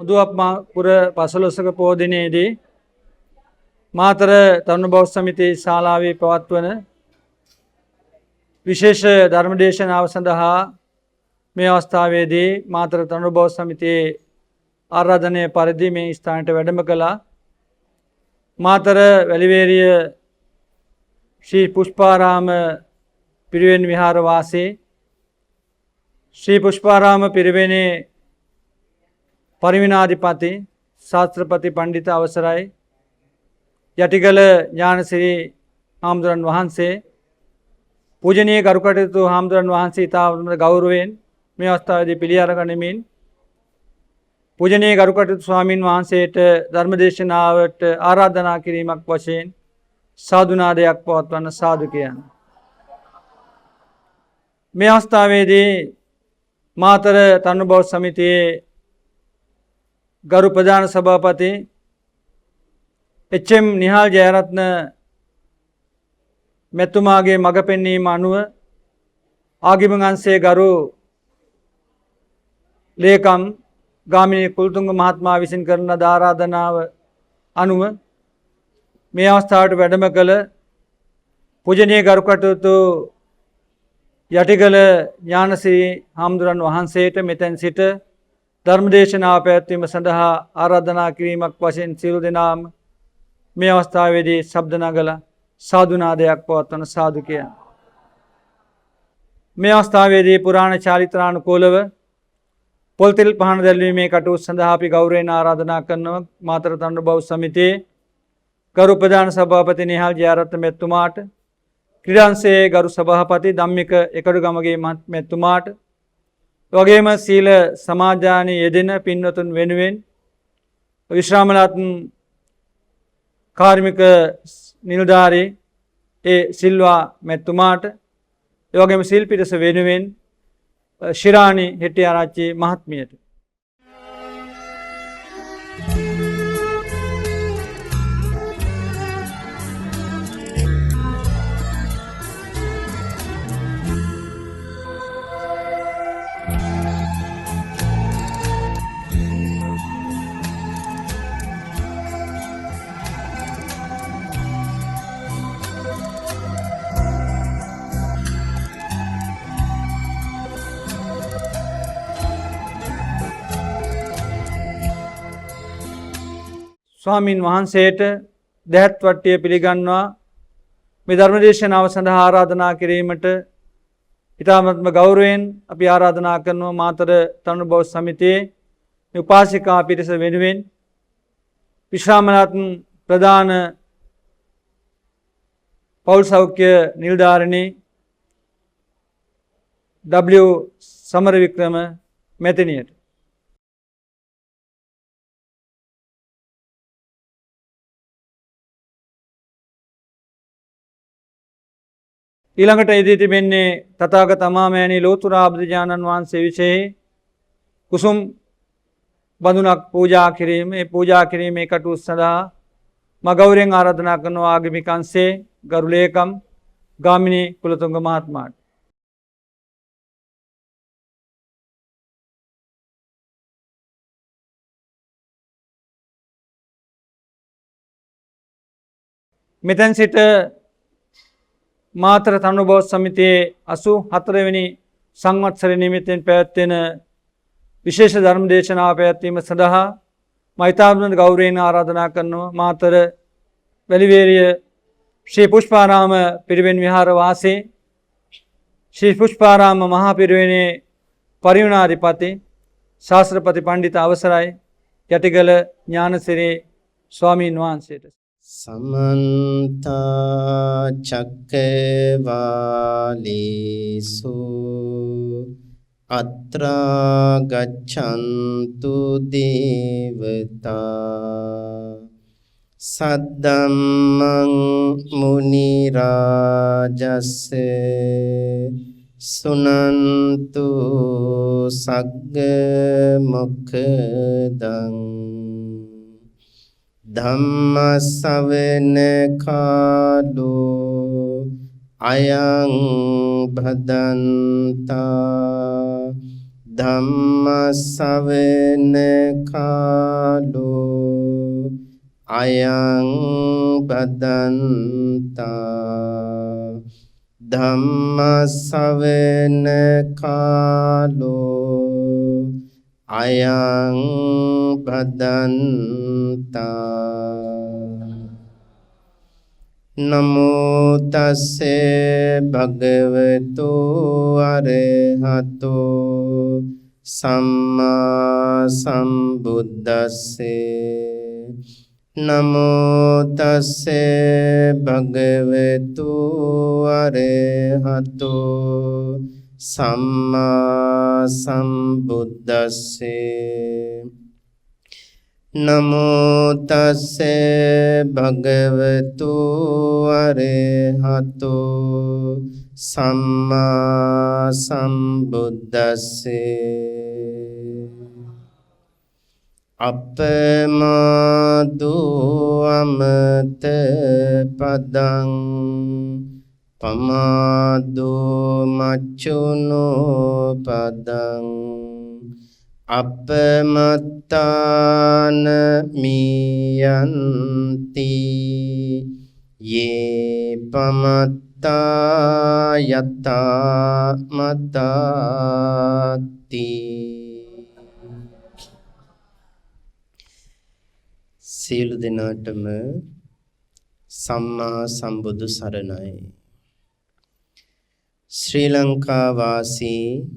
උදුවප්පුර පසළොස්වක පොහෝ දිනයේදී මාතර තරුණ බෞද්ධ සමිතියේ ශාලාවේ පවත්වන විශේෂ ධර්මදේශනාව සඳහා මේ අවස්ථාවේදී මාතර තරුණ බෞද්ධ සමිතියේ ආරාධනය පරිදි මේ ස්ථානයට වැඩම කළා. මාතර වැලිවේරිය ශ්‍රී පුෂ්පාරාම පිරිවෙන් විහාර වාසී ශ්‍රී පුෂ්පාරාම පිරිවෙනේ පරිවිනාධිපති ශාස්ත්‍රපති පණ්ඩිත අවසරයි යටිගල ඥානසිරි හාමුදුරන් වහන්සේ පූජනීය ගරුකටයුතු හාමුදුරන් වහන්සේ ඉතා ගෞරවයෙන් මේ අවස්ථාවේදී පිළි අරගනිමින් පූජනීය ගරුකටයුතු ස්වාමින් වහන්සේට ධර්මදේශනාවට ආරාධනා කිරීමක් වශයෙන් සාදුනාදයක් පවත්වන්න සාදු කියන. මේ අවස්ථාවේදී මාතර තරුණ බෞද්ධ සමිතියේ ගරු ප්‍රධාන සභාපති එච්.එම්. නිහාල් ජයරත්න මෙතුමාගේ මඟ පෙන්වීම අනුව ආගමික අංශයේ ගරු ලේකම් ගාමිණී කුලතුංග මහත්මයා විසින් කරන ආරාධනාව අනුව මේ අවස්ථාවට වැඩම කළ පූජනීය ගරුකටයුතු යටිගල ඥානසිරි හාමුදුරන් වහන්සේට මෙතෙන් සිට ධර්මදේශනාව පැවැත්වීම සඳහා ආරාධනා කිරීමක් වශයෙන් සියලු දෙනාම මේ අවස්ථාවේදී ශබ්ද නගලා සාදුනාදයක් පවත්වන සාදු කියන. මේ අවස්ථාවේදී පුරාණ චාරිත්‍රානුකූලව පොල්තෙල් පහන දැල්වීමේ කටයුතු සඳහා අපි ගෞරවයෙන් ආරාධනා කරනවා මාතර තරුණ බෞද්ධ සමිතියේ ගරු ප්‍රධාන සභාපති නිහාල් ජයරත්න මෙතුමාට, ක්‍රීඩාංශයේ ගරු සභාපති ධම්මික එකඩුගමගේ මෙතුමාට, වගේම සීල සමාජානයේ යෙදෙන පින්වතුන් වෙනුවෙන් විශ්‍රාමලත් කාර්මික නිලධාරී ඒ සිල්වා මෙතුමාට, එවැගේම සිල් පිටස වෙනුවෙන් ශිරාණි හෙට්ටිආරච්චි මහත්මියට ස්වාමින් වහන්සේට දැහත් වට්ටිය පිළිගන්වා මේ ධර්මදේශනාව සඳහා ආරාධනා කිරීමට ඉතාමත්ම ගෞරවයෙන් අපි ආරාධනා කරනවා මාතර තරුණ බෞද්ධ සමිතියේ උපාසිකා පිරිස වෙනුවෙන් විශ්‍රාමලත් ප්‍රධාන පෞල් සෞඛ්‍ය නිලධාරිණී W සමරවික්‍රම මෙතනියට ඊළඟට ඉදී තිබෙන්නේ තථාගත අමාමෑණී ලෝතුරා බුදුජානන් වහන්සේ විශේෂ කුසුම් බඳුනක් පූජා කිරීම. මේ පූජා කිරීමේ කටයුතු සඳහා මා ගෞරවයෙන් ආරාධනා කරනවා ආගමික අංශයේ ගරු ලේකම් ගාමිණී කුලතුංග මහත්මයාට. මෙතෙන් සිට මාතර තරුණ බෞද්ධ සමිතියේ 84 වෙනි සංවත්සර නිමිත්තෙන් පැවැත්වෙන විශේෂ ධර්ම දේශනාව පැවැත්වීම සඳහා මෛත්‍රී ගෞරවයෙන් ආරාධනා කරනවා මාතර වැලිවේරිය ශ්‍රී පුෂ්පාරාම පිරිවෙන් විහාර වාසී ශ්‍රී පුෂ්පාරාම මහා පිරිවෙනේ පරිවිනාධිපති ශාස්ත්‍රපති පණ්ඩිත අවසරයි යටිගල ඥානසිරි ස්වාමීන් වහන්සේට समन्त चक्रवालेषु अत्रा गच्छन्तु देवता सद्धम्मं मुनिराजस्य सुनन्तु सग्ग मुक्खदं ධම්මස්සවෙන කාලෝ අයං භදන්තා ධම්ම ශ්‍රවණ කාලෝ අයං බදන්තා ධම්ම ශ්‍රවණ කාලෝ අයං බදන්තා නමෝ තස්සේ භගවතු අරහතෝ සම්මා සම්බුද්දස්සේ නමෝ තස්සේ භගවතු අරහතෝ සම්මා සම්බුද්දස්සේ නමෝ තස්සේ භගවතු අරහතෝ සම්මා සම්බුද්දස්සේ අප්පමාදෝ අමත පදං පමාදෝ මච්චුනෝ පදං අපමත්තාන මියන්ති යේ පමත්තා යතා මතාති සියලු දෙනාටම සම්මා සම්බුදු සරණයි. ශ්‍රී ලංකා වාසී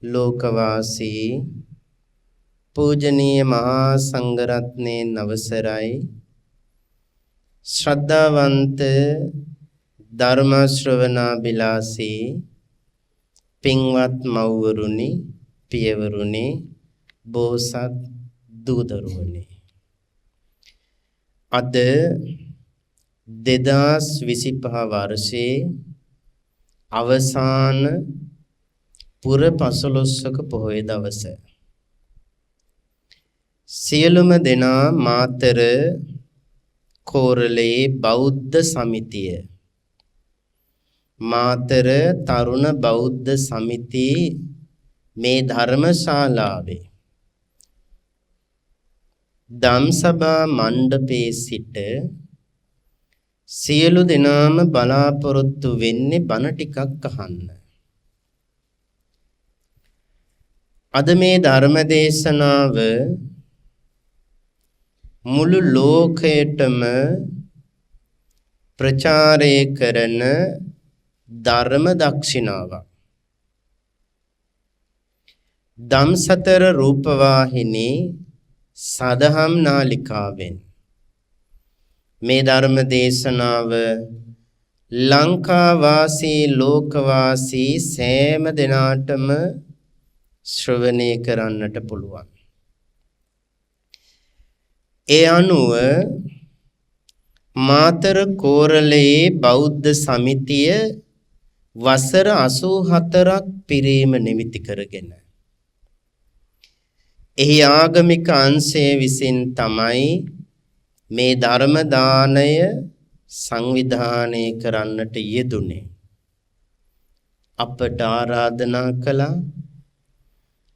ලෝකවාසී පූජනීය මහා සංඝරත්නයන් අවසරයි ශ්‍රද්ධාවන්ත ධර්ම ශ්‍රවණාබිලාසී පින්වත් මව්වරුනි පියවරුනි බෝසත් දූ දරුවනි අද 2025 වර්ෂයේ අවසාන පුර 15ක පොහොය දවස සියලුම දෙනා මාතර කෝරළේ බෞද්ධ සමිතිය මාතර තරුණ බෞද්ධ සමිති මේ ධර්මශාලාවේ ධම්සභා මණ්ඩපයේ සිට සියලු දෙනාම බලාපොරොත්තු වෙන්නේ බණ ටිකක් අහන්න. අද මේ ධර්ම දේශනාව මුළු ලෝකයටම ප්‍රචාරය කරන ධර්ම දක්ෂිනාවක්. දම්සතර රූපවාහිනී සදහම් නාලිකාවෙන් මේ ධර්ම දේශනාව ලංකා වාසී ලෝකවාසී සෑම දෙනාටම ශ්‍රවණය කරන්නට පුළුවන්. ඒ අනුව මාතර කෝරළේ බෞද්ධ සමිතිය වසර 84ක් පිරීම නිමිති කරගෙන එහි ආගමික අංශය විසින් තමයි මේ ධර්ම දානය සංවිධානය කරන්නට යෙදුනේ. අපට ආරාධනා කළා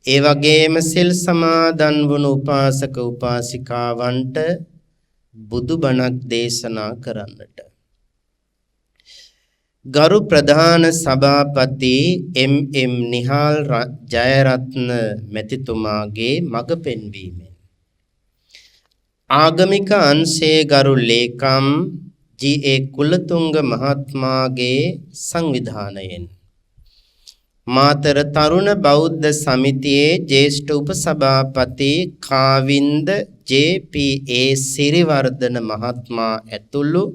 ඒ වගේම සිල් සමාදන් වුණු උපාසක උපාසිකාවන්ට බුදුබණක් දේශනා කරන්නට. ගරු ප්‍රධාන සභාපති එම් නිහාල් ජයරත්න මැතිතුමාගේ මඟ පෙන්වීමෙන් ආගමික අංශයේ ගරු ලේකම් ජී.ඒ. කුලතුංග මහත්මයාගේ සංවිධානයෙන් මාතර තරුණ බෞද්ධ සමිතියේ ජ්‍යෙෂ්ඨ උපසභාපති කාවින්ද ජේ.පී.ඒ. සිරිවර්ධන මහත්මයා ඇතුළු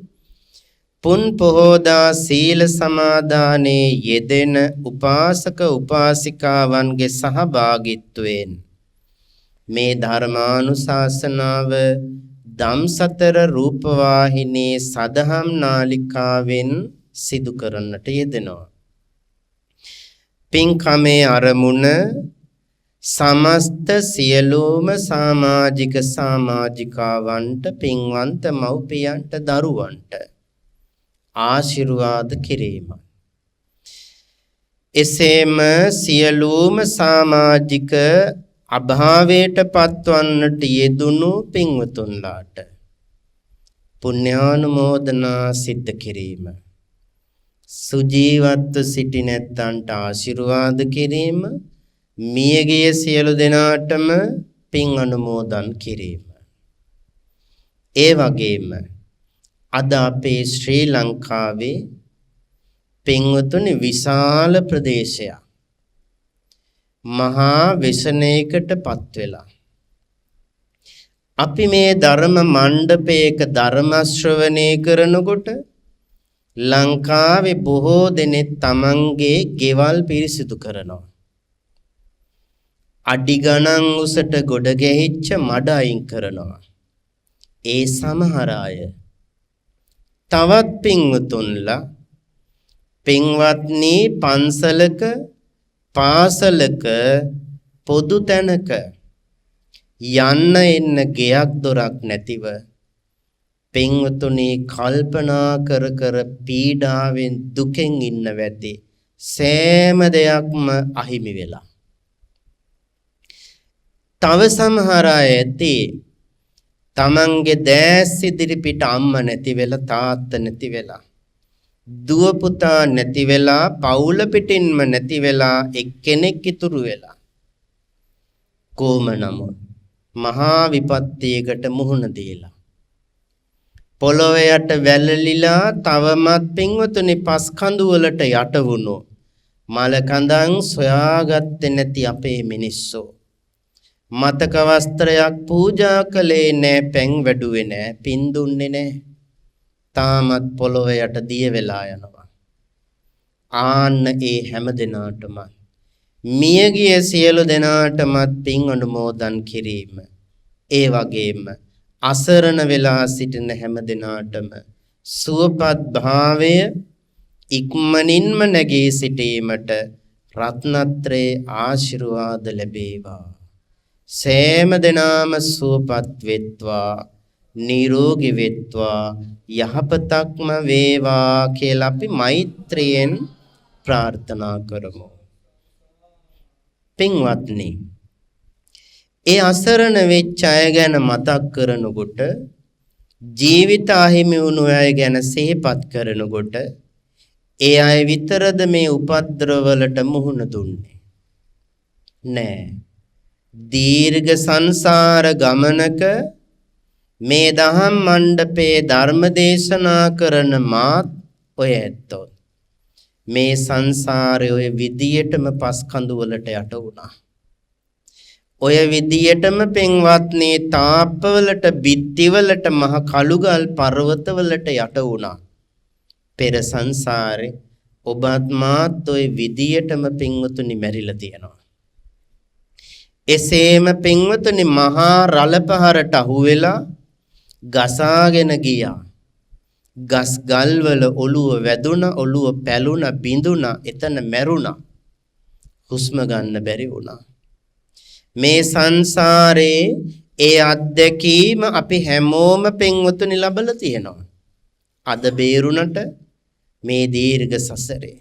පුන් පොහෝදා සීල සමාදානයේ යෙදෙන උපාසක උපාසිකාවන්ගේ සහභාගීත්වයෙන් මේ ධර්මානුශාසනාව ධම්සතර රූපවාහිනී සදහම් නාලිකාවෙන් සිදු කරන්නට යෙදෙනවා. පින්කමේ අරමුණ සමස්ත සියලුම සමාජික සමාජිකාවන්ට පින්වන්ත මව්පියන්ට දරුවන්ට ආශිර්වාද කිරීම. එසේම සියලුම සමාජික අභාවයට පත්වන්නට යෙදුණු පින්වතුන්ලාට පුණ්‍යානුමෝදනා සිද්ධ කිරීම, සුජීවත්ව සිටි නැත්තන්ට ආශිර්වාද කිරීම, මියගිය සියලු දෙනාටම පින් අනුමෝදන් කිරීම. ඒ වගේම අද අපේ ශ්‍රී ලංකාවේ පින්වතුනි විශාල ප්‍රදේශයක් මහා වෙසණයකට පත් වෙලා අපි මේ ධර්ම මණ්ඩපයක ධර්ම ශ්‍රවණය කරනකොට ලංකාවේ බොහෝ දෙනෙක් තමන්ගේ ගෙවල් පිරිසිදු කරනවා. අඩි ගණන් උසට ගොඩ ගැහිච්ච මඩ අයින් කරනවා. ඒ සමහර අය තවත් පින්වතුන්ලා පින්වත්නි පන්සලක පාසලක පොදු තැනක යන්න එන්න ගෙයක් දොරක් නැතිව පින්වතුනි කල්පනා කර කර පීඩාවෙන් දුකෙන් ඉන්න වැටි සෑම දෙයක්ම අහිමි වෙලා. තව සමහර අය ඇති තමන්ගේ දැස් ඉදිරිපිට අම්මා නැති වෙලා තාත්තා නැති වෙලා දුව පුතා නැති වෙලා පවුල පිටින්ම නැති වෙලා එක්කෙනෙක් ඉතුරු වෙලා කොහොම නමුත් මහා විපත්තියකට මුහුණ දීලා පොළොවේ යට වැළලිලා තවමත් පින්වතුනි පස් කඳු වලට යට වුණු මල කඳන් සොයාගත්තේ නැති අපේ මිනිස්සු මතක වස්ත්‍රයක් පූජා කළේ නෑ, පැන් වැඩුවේ නෑ, පින් දුන්නේ නෑ, තාමත් පොළොවේ යට දිය වෙලා යනවා. ආන්න ඒ හැම දිනාටම මියගිය සියලු දෙනාටමත් පින් අනුමෝදන් කිරීම, ඒ වගේම අසරණ වෙලා සිටින හැම දිනාටම සුවපත් භාවය ඉක්මනින්ම නැගී සිටීමට රත්නත්‍රේ ආශිර්වාද ලැබේවා. සෑම දිනාම සුවපත් වෙත්වා, නිරෝගී වෙත්වා, යහපතක්ම වේවා කියලා අපි මෛත්‍රියෙන් ප්‍රාර්ථනා කරමු. පින්වත්නි, ඒ අසරණ වෙච්ච අය ගැන මතක් කරනකොට, ජීවිත අහිමි වුණු අය ගැන සිහිපත් කරනකොට, ඒ අය විතරද මේ උපද්‍රවවලට මුහුණ දුන්නේ? නෑ. දීර්ඝ සංසාර ගමනක මේ දහම් මණ්ඩපේ ධර්ම දේශනා කරන මාත් ඔය ඇත්තෝ මේ සංසාරේ ඔය විදියටම පස් කඳු වලට යට වුණා. ඔය විදියටම පින්වත්නි තාප්පවලට බිත්තිවලට මහ කළුගල් පර්වතවලට යට වුණා. පෙර සංසාරේ ඔබත් මාත් ඔය විදියටම පින්වතුනි මැරිලා තියෙනවා. එසේම පින්වතුනි මහා රළ පහරට අහුවෙලා ගසාගෙන ගියා. ගස් ගල් වල ඔළුව වැදුණා, ඔළුව පැලුණා, බිඳුණා, එතන මැරුණා. හුස්ම ගන්න බැරි වුණා. මේ සංසාරේ ඒ අත්දැකීම අපි හැමෝම පින්වතුනි ලබලා තියෙනවා. අද බේරුණට මේ දීර්ඝ සසරේ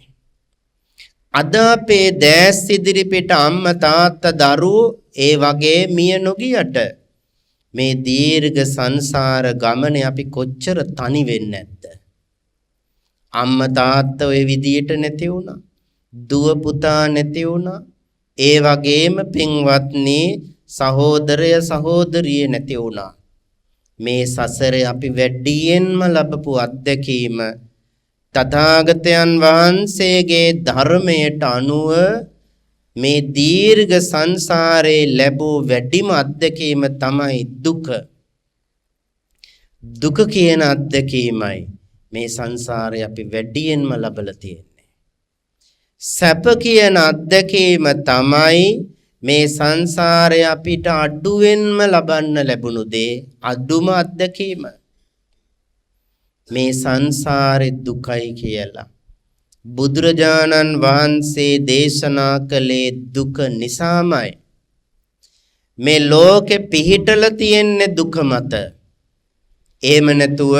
අද අපේ දැස් ඉදිරිපිට අම්මා තාත්තා දරුවෝ ඒ වගේ මිය නොගියට මේ දීර්ඝ සංසාර ගමනේ අපි කොච්චර තනි වෙන්නේ නැද්ද? අම්මා තාත්තා ඔය විදියට නැති වුණා, දුව පුතා නැති වුණා, ඒ වගේම පින්වත්නි සහෝදරය සහෝදරිය නැති වුණා. මේ සසරේ අපි වැඩියෙන්ම ලැබපු අත්දැකීම තථාගතයන් වහන්සේගේ ධර්මයට අනුව මේ දීර්ඝ සංසාරේ ලැබූ වැඩිම අත්දැකීම තමයි දුක. දුක කියන අත්දැකීමයි මේ සංසාරේ අපි වැඩියෙන්ම ලබලා තියෙන්නේ. සැප කියන අත්දැකීම තමයි මේ සංසාරේ අපිට අඩුවෙන්ම ලබන්න ලැබුණු දේ, අඩුම අත්දැකීම. මේ සංසාරේ දුකයි කියලා බුදුරජාණන් වහන්සේ දේශනා කළේ දුක නිසාමයි. මේ ලෝකෙ පිහිටලා තියෙන්නේ දුක මත. එහෙම නැතුව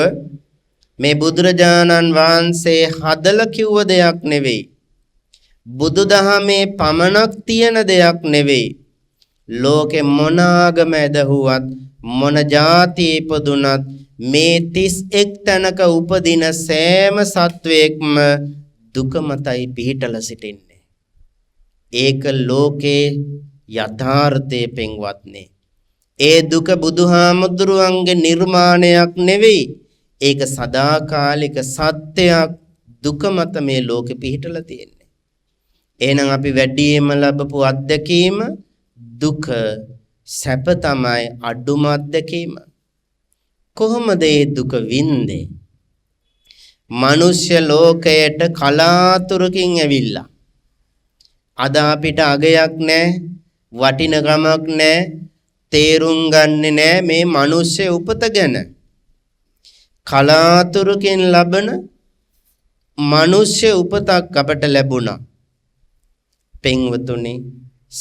මේ බුදුරජාණන් වහන්සේ හදලා කිව්ව දෙයක් නෙවෙයි. බුදුදහමේ පමණක් තියෙන දෙයක් නෙවෙයි. ලෝකෙ මොන ආගම ඇදහුවත් මොන ජාතියේ ඉපදුනත් මේ 31 තැනක උපදින සෑම සත්වයක්ම දුක මතයි පිහිටලා සිටින්නේ. ඒක ලෝකේ යථාර්ථයේ පින්වත්නි. ඒ දුක බුදුහාමුදුරුවන්ගේ නිර්මාණයක් නෙවෙයි. ඒක සදාකාලික සත්‍යයක්. දුක මත මේ ලෝකෙ පිහිටලා තියෙන්නේ. එහෙනම් අපි වැඩිම ලැබපු අත්දැකීම දුක, සැප තමයි අඩුම අත්දැකීම. කොහොමද මේ දුක වින්දේ? මනුෂ්‍ය ලෝකයට කලාතුරකින් ඇවිල්ලා. අද අපිට අගයක් නැහැ, වටිනකමක් නැහැ, තේරුම් ගන්නෙ නැහැ මේ මනුෂ්‍ය උපත ගැන. කලාතුරකින් ලබන මනුෂ්‍ය උපතක් අපට ලැබුණා. පින්වතුනි,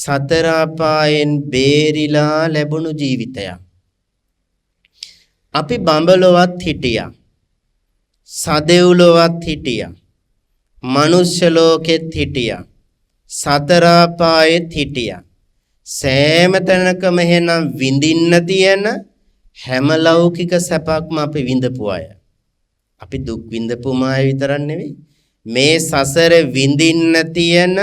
සතර අපායෙන් බේරිලා ලැබුණු ජීවිතයක්. අපි බඹලොවත් හිටියා, සදෙව්ලොවත් හිටියා, මනුෂ්‍ය ලෝකෙත් හිටියා, සතර අපායෙත් හිටියා. සෑම තැනකම එහෙනම් විඳින්න තියෙන හැම ලෞකික සැපක්ම අපි විඳපු අය. අපි දුක් විඳපුම අය විතරක් නෙවෙයි, මේ සසරේ විඳින්න තියෙන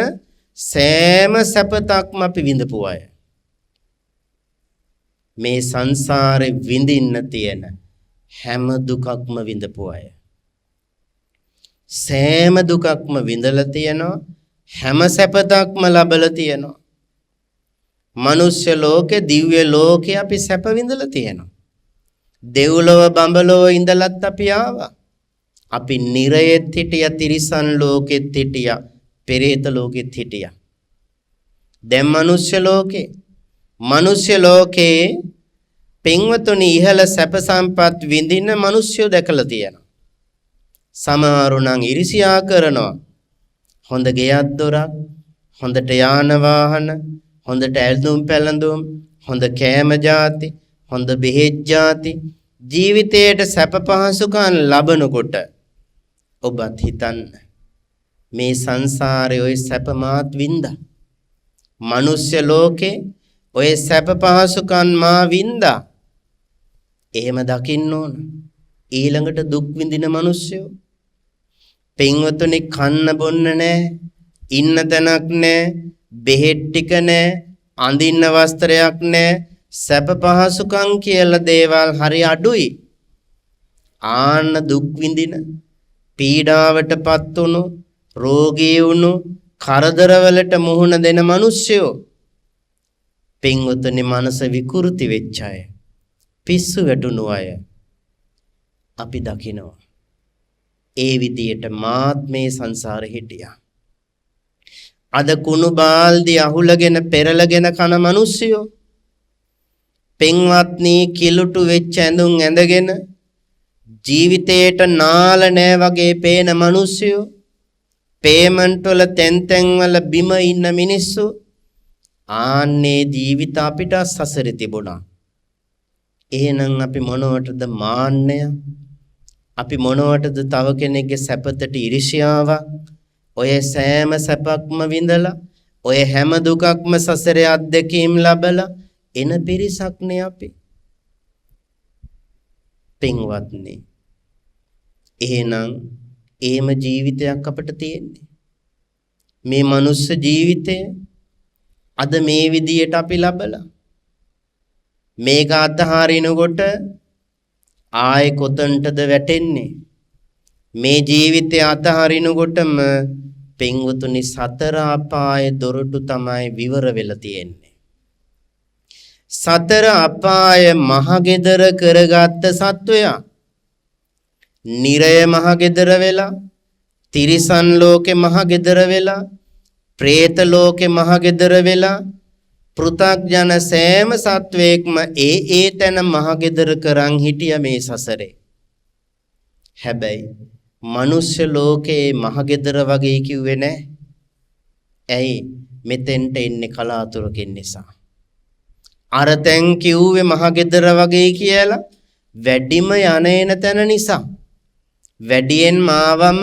සෑම සැපතක්ම අපි විඳපු අය. මේ සංසාරේ විඳින්න තියෙන හැම දුකක්ම විඳපු අය. සෑම දුකක්ම විඳලා තියෙනවා, හැම සැපතක්ම ලබලා තියෙනවා. මනුෂ්‍ය ලෝකේ, දිව්‍ය ලෝකේ අපි සැප විඳලා තියෙනවා. දෙව්ලොව බඹලොව ඉඳලත් අපි ආවා. අපි නිරයෙත් හිටියා, තිරිසන් ලෝකෙත් හිටියා, පෙරේත ලෝකෙත් හිටියා. දැන් මනුෂ්‍ය ලෝකේ පින්වතුනි ඉහළ සැප සම්පත් විඳින මිනිස්සු දැකලා තියෙනවා. සමහරු නම් ඉරිසියා කරනවා. හොඳ ගෙයක් දොරක්, හොඳට යාන වාහන, හොඳට ඇඳුම් පැළඳුම්, හොඳ කෑම ಜಾති, හොඳ බෙහෙත් ಜಾති, ජීවිතයට සැප පහසුකම් ලබනකොට ඔබත් හිතන්න මේ සංසාරේ ඔය සැප මාත් වින්දා. මනුෂ්‍ය ලෝකේ ඔය සැප පහසුකම් මා වින්දා. එහෙම දකින්න ඕන. ඊළඟට දුක් විඳින මිනිස්සුયો පින්වතුනි කන්න බොන්න නැහැ, ඉන්න තැනක් නැහැ, බෙහෙත් ටික නැහැ, අඳින්න වස්ත්‍රයක් නැහැ, සැප පහසුකම් කියලා දේවල් හරි අඩුයි. ආන්න දුක් විඳින, පීඩාවටපත් වුණු, රෝගී වුණු, කරදරවලට මුහුණ දෙන මිනිස්සුયો පින්වතුනි මනස විකෘති වෙච්ච අය, පිස්සු වැටුණු අය අපි දකිනවා. ඒ විදියට මාත් මේ සංසාරේ හිටියා. අද කුණු බාල්දි අහුලගෙන පෙරලගෙන කන මිනිස්සුયો පින්වත්නි කිලුටු වෙච්ච ඇඳුම් ඇඳගෙන ජීවිතේට නාල නෑ වගේ පේන මිනිස්සුયો, පේමන්ට් වල තෙන් වල බිම ඉන්න මිනිස්සු. ආන්නේ ජීවිත අපිට සසරේ තිබුණා. එහෙනම් අපි මොනවටද මාන්නය? අපි මොනවටද තව කෙනෙක්ගේ සැපතට ඊර්ෂ්‍යාවක්? ඔය සෑම සැපක්ම විඳලා, ඔය හැම දුකක්ම සසරේ අත්දැකීම් ලැබලා එන පිරිසක් නේ අපි. පින්වත්නි, එහෙනම් එහෙම ජීවිතයක් අපිට තියෙන්නේ. මේ මනුස්ස ජීවිතය අද මේ විදියට අපි ලබලා මේක අත්හරිනකොට ආයේ කොතනටද වැටෙන්නේ? මේ ජීවිතය අත්හරිනකොටම පින්වතුනි සතර අපායේ දොරටු තමයි විවර වෙලා තියෙන්නේ. සතර අපාය මහගෙදර කරගත්ත සත්වයා නිරය මහගෙදර වෙලා, තිරිසන් ලෝකේ මහගෙදර වෙලා, പ്രേත ලෝකේ මහගෙදර වෙලා, පෘථග්ජන සෑම සත්වයක්ම ඒ තැන මහගෙදර කරන් හිටිය මේ සසරේ. හැබැයි මනුෂ්‍ය ලෝකේ මහගෙදර වගේ කිව්වේ නෑ. ඇයි? මෙතෙන්ට එන්නේ කලාතුරකින් නිසා. අර තැන් කිව්වේ මහගෙදර වගේ කියලා වැඩිම යන තැන නිසා. වැඩියෙන් මාවම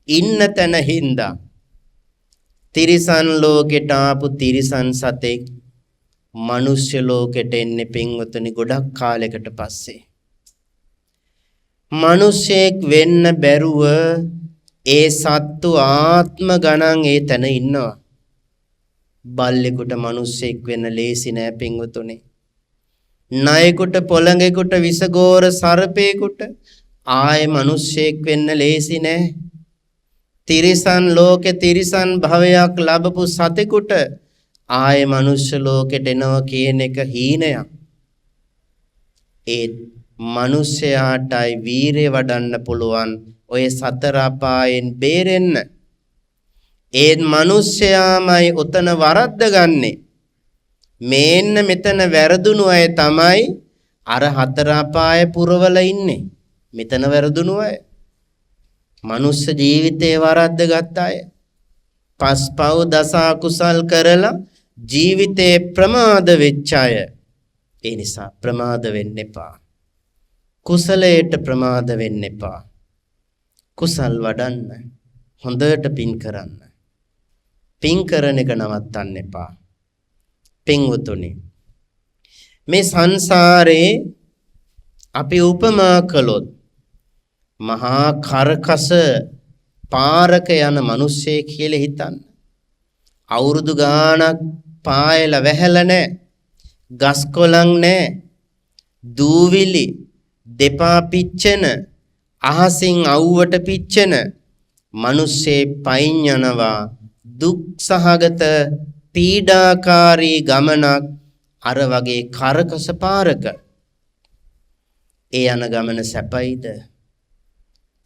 ඉන්න තැන හින්දා තිරිසන් ලෝකෙට ආපු තිරිසන් සතෙක් මනුෂ්‍ය ලෝකෙට එන්නේ පින්වතුනි ගොඩක් කාලයකට පස්සේ. මිනිසෙක් වෙන්න බැරුව ඒ සත්තු ආත්ම ගණන් ඒ තැන ඉන්නවා. බල්ලෙකුට මිනිසෙක් වෙන්න ලේසි නෑ පින්වතුනි. ණයෙකුට පොළඟෙකුට විසගෝර සර්පේකුට ආයේ මිනිසෙක් වෙන්න ලේසි නෑ. තිරිසන් ලෝකේ තිරිසන් භවයක් ලැබපු සතෙකුට ආයේ මනුෂ්‍ය ලෝකෙට එනවා කියන එක හීනයක්. ඒ මනුෂ්‍යයාටයි වීරිය වඩන්න පුළුවන් ඔය සතර අපායෙන් බේරෙන්න. ඒ මනුෂ්‍යයාමයි උතන වරද්ද ගන්නෙ. මේන්න මෙතන වැරදුණු අය තමයි අර හතර අපාය පුරවල ඉන්නේ. මෙතන වැරදුණු අය. මනුෂ්‍ය ජීවිතේ වරද්ද ගත්ත අය. පස්පව් දස අකුසල් කරලා ජීවිතේ ප්‍රමාද වෙච්ච අය. ඒ නිසා ප්‍රමාද වෙන්න එපා. කුසලයට ප්‍රමාද වෙන්න එපා. කුසල් වඩන්න. හොඳට පින් කරන්න. පින් කරන එක නවත්තන්න එපා. පින්වතුනි මේ සංසාරේ අපි උපමා කළොත් මහා කරකස පාරක යන මිනිස්සෙක් කියලා හිතන්න. අවුරුදු ගාණක් පායලා වැහැලා නැහැ. ගස් කොළන් නැහැ. දූවිලි දෙපා පිච්චෙන අහසින් අවුවට පිච්චෙන මිනිස්සේ පයින් යනවා දුක් සහගත පීඩාකාරී ගමනක් අර වගේ කරකස පාරක. ඒ යන ගමන සැපයිද?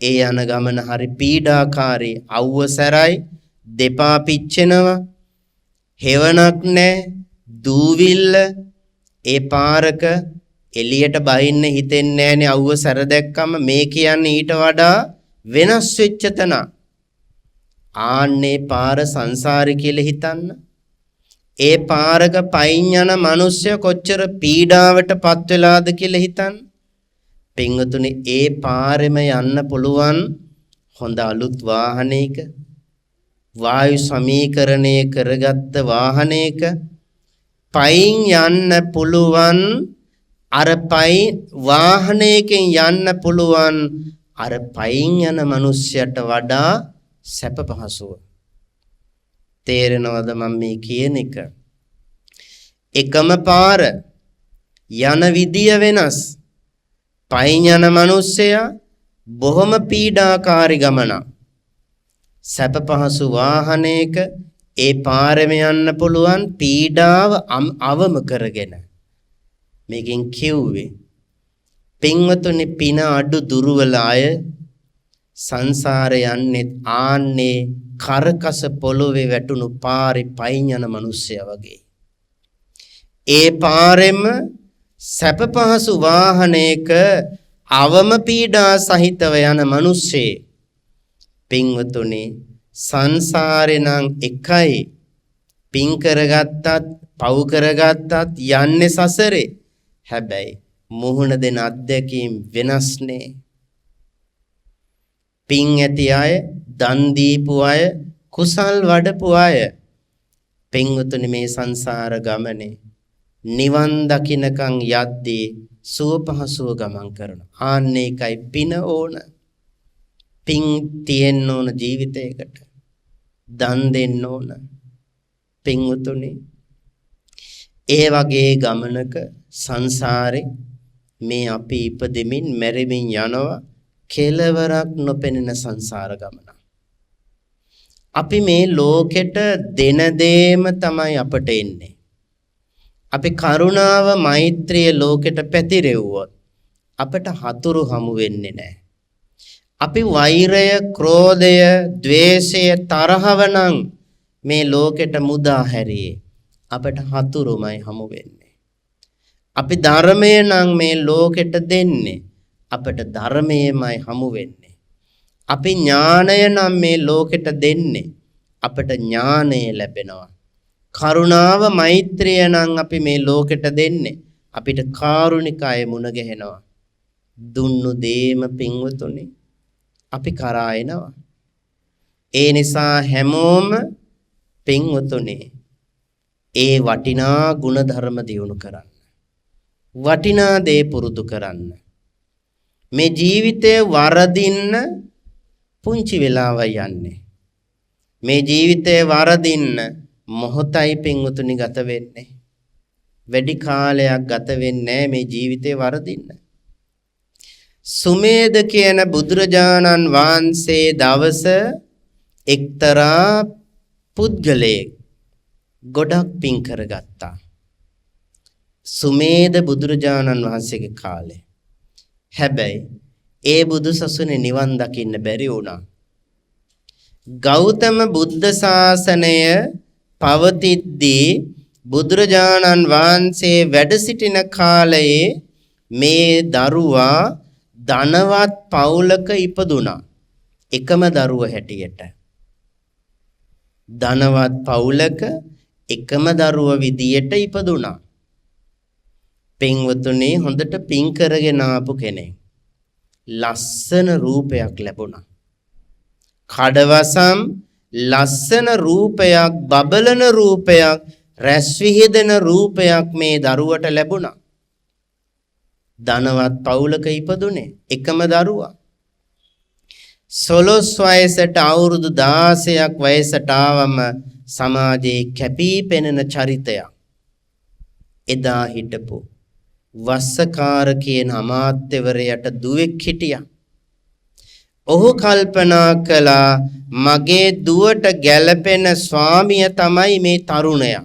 ඒ යන ගමන හරි පීඩාකාරී. අවුව සැරයි දෙපා පිච්චෙනවා. හෙවණක් නැහැ. දූවිල්ල ඒ පාරක එළියට බහින්න හිතෙන්නේ නැහනේ. අවුව සැර දැක්කම මේ කියන්නේ ඊට වඩා වෙනස් වෙච්ච තැන. ආන්නේ පාර සංසාරේ කියලා හිතන්න. ඒ පාරක පයින් යන මිනිස්සු කොච්චර පීඩාවටපත් වෙලාද කියලා හිතන්න. පින්වතුනි ඒ පාරෙම යන්න පුළුවන් හොඳ අලුත් වාහනයක වායු සමීකරණය කරගත්ත වාහනයක පයින් යන්න පුළුවන්. අර පයින් වාහනයකින් යන්න පුළුවන් අර පයින් යන මිනිස්සයට වඩා සැප පහසුව. තේරෙනවද මම මේ කියන එක? එකම පාර යන විදිය වෙනස්. පයින් යන මිනිස්සයා බොහොම පීඩාකාරී ගමනක්. සැප පහසු වාහනයක ඒ පාරෙම යන්න පුළුවන් පීඩාව අවම කරගෙන. මේකෙන් කිව්වේ පින්වතුනි පින අඩු දුර්වල අය සංසාරේ යන්නේ ආන්නේ කරකස පොළොවේ වැටුණු පාරේ පයින් යන මිනිස්සයා වගේ. ඒ පාරෙම සැප පහසු වාහනයක අවම පීඩා සහිතව යන මිනිස්සේ පින්වතුනි සංසාරේ නම් එකයි. පින් කරගත්තත් පව් කරගත්තත් යන්නේ සසරේ. හැබැයි මුහුණ දෙන අත්දැකීම් වෙනස්නේ. පින් ඇති අය, දන් දීපු අය, කුසල් වඩපු අය පින්වතුනි මේ සංසාර ගමනේ නිවන් දකින්නකන් යද්දී සුව පහසුව ගමන් කරනවා. ආන්නේ එකයි පින ඕන. පින් තියෙන්න ඕන ජීවිතයකට. දන් දෙන්න ඕන. පින්වතුනි ඒ වගේ ගමනක සංසාරේ මේ අපි ඉපදෙමින් මැරෙමින් යනවා. කෙලවරක් නොපෙනෙන සංසාර ගමන. අපි මේ ලෝකෙට දෙන දේම තමයි අපට එන්නේ. අපි කරුණාව මෛත්‍රිය ලෝකෙට පැතිරෙව්වොත් අපට හතුරු හමු වෙන්නේ නැහැ. අපි වෛරය, ක්‍රෝධය, ද්වේෂය, තරහව නම් මේ ලෝකෙට මුදා හැරියේ අපට හතුරුමයි හමු වෙන්නේ. අපි ධර්මය නම් මේ ලෝකෙට දෙන්නේ අපට ධර්මයමයි හමු වෙන්නේ. අපි ඥානය නම් මේ ලෝකෙට දෙන්නේ අපට ඥානය ලැබෙනවා. කරුණාව මෛත්‍රිය නම් අපි මේ ලෝකෙට දෙන්නේ අපිට කාරුණිකය මුණ ගැහෙනවා. දුන්නු දේම පින්වතුනි අපි කරා එනවා. ඒ නිසා හැමෝම පින්වතුනි ඒ වටිනා ගුණ ධර්ම දියුණු කරන්න. වටිනා දේ පුරුදු කරන්න. මේ ජීවිතේ වරදින්න පුංචි වෙලාවයි යන්නේ. මේ ජීවිතේ වරදින්න මොහොතයි පින්වතුනි ගත වෙන්නේ. වැඩි කාලයක් ගත වෙන්නේ මේ ජීවිතේ වරදින්න. සුමේද කියන බුදුරජාණන් වහන්සේ දවස එක්තරා පුද්ගලයෙක් ගොඩක් පින් කරගත්තා. සුමේද බුදුරජාණන් වහන්සේගේ කාලේ. හැබැයි ඒ බුදුසසුනේ නිවන් දකින්න බැරි වුණා. ගෞතම බුද්ධ ශාසනය පවතිද්දී බුදුරජාණන් වහන්සේ වැඩ සිටින කාලයේ මේ දරුවා ධනවත් පවුලක ඉපදුනා. එකම දරුවා හැටියට. ධනවත් පවුලක එකම දරුවා විදියට ඉපදුනා. පින්වතුනි හොඳට පින් කරගෙන ආපු කෙනෙක්. ලස්සන රූපයක් ලැබුණා. කඩවසම් ලස්සන රූපයක්, බබලන රූපයක්, රැස් විහිදෙන රූපයක් මේ දරුවට ලැබුණා. ධනවත් පවුලක ඉපදුනේ එකම දරුවා. 16 වයසට අවුරුදු 16ක් වයසට ආවම සමාජයේ කැපී පෙනෙන චරිතයක්. එදා හිටපු වස්සකාර කියන අමාත්‍යවරයාට දුවෙක් හිටියා. ඔහු කල්පනා කළා මගේ දුවට ගැළපෙන ස්වාමියා තමයි මේ තරුණයා.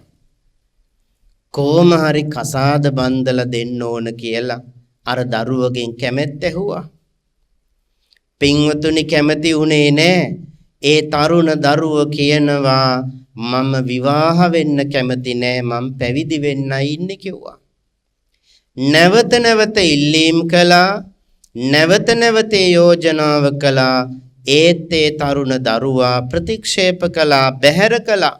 කොහොම හරි කසාද බන්දලා දෙන්න ඕන කියලා අර දරුවගෙන් කැමැත්ත ඇහුවා. පින්වතුනි කැමති උනේ නෑ. ඒ තරුණ දරුව කියනවා මම විවාහ වෙන්න කැමති නෑ, මම පැවිදි වෙන්නයි ඉන්නේ කිව්වා. නැවත නැවත ඉල්ලීම් කළා, නැවත නැවත යෝජනාව කළා. ඒත් ඒ තරුණ දරුවා ප්‍රතික්ෂේප කළා, බැහැර කළා.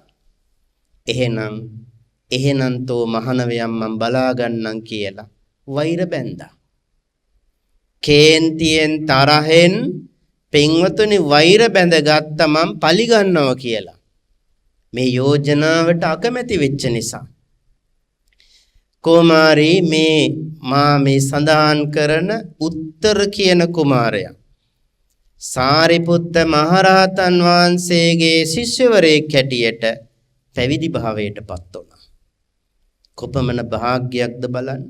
එහෙනම් තෝ මහානවයන් මම බලා ගන්නම් කියලා වෛර බැන්දා. කේන්තියෙන් තරහෙන් පින්වතුනි වෛර බැඳගත්ත මම පලි ගන්නවා කියලා. මේ යෝජනාවට අකමැති වෙච්ච නිසා. කුමාරී මේ සඳහන් කරන උත්තර කියන කුමාරයා සාරිපුත්ත මහරහතන් වහන්සේගේ ශිෂ්‍යවරයෙක් හැටියට පැවිදි භාවයටපත් වුණා. කොපමණ භාග්‍යයක්ද බලන්න.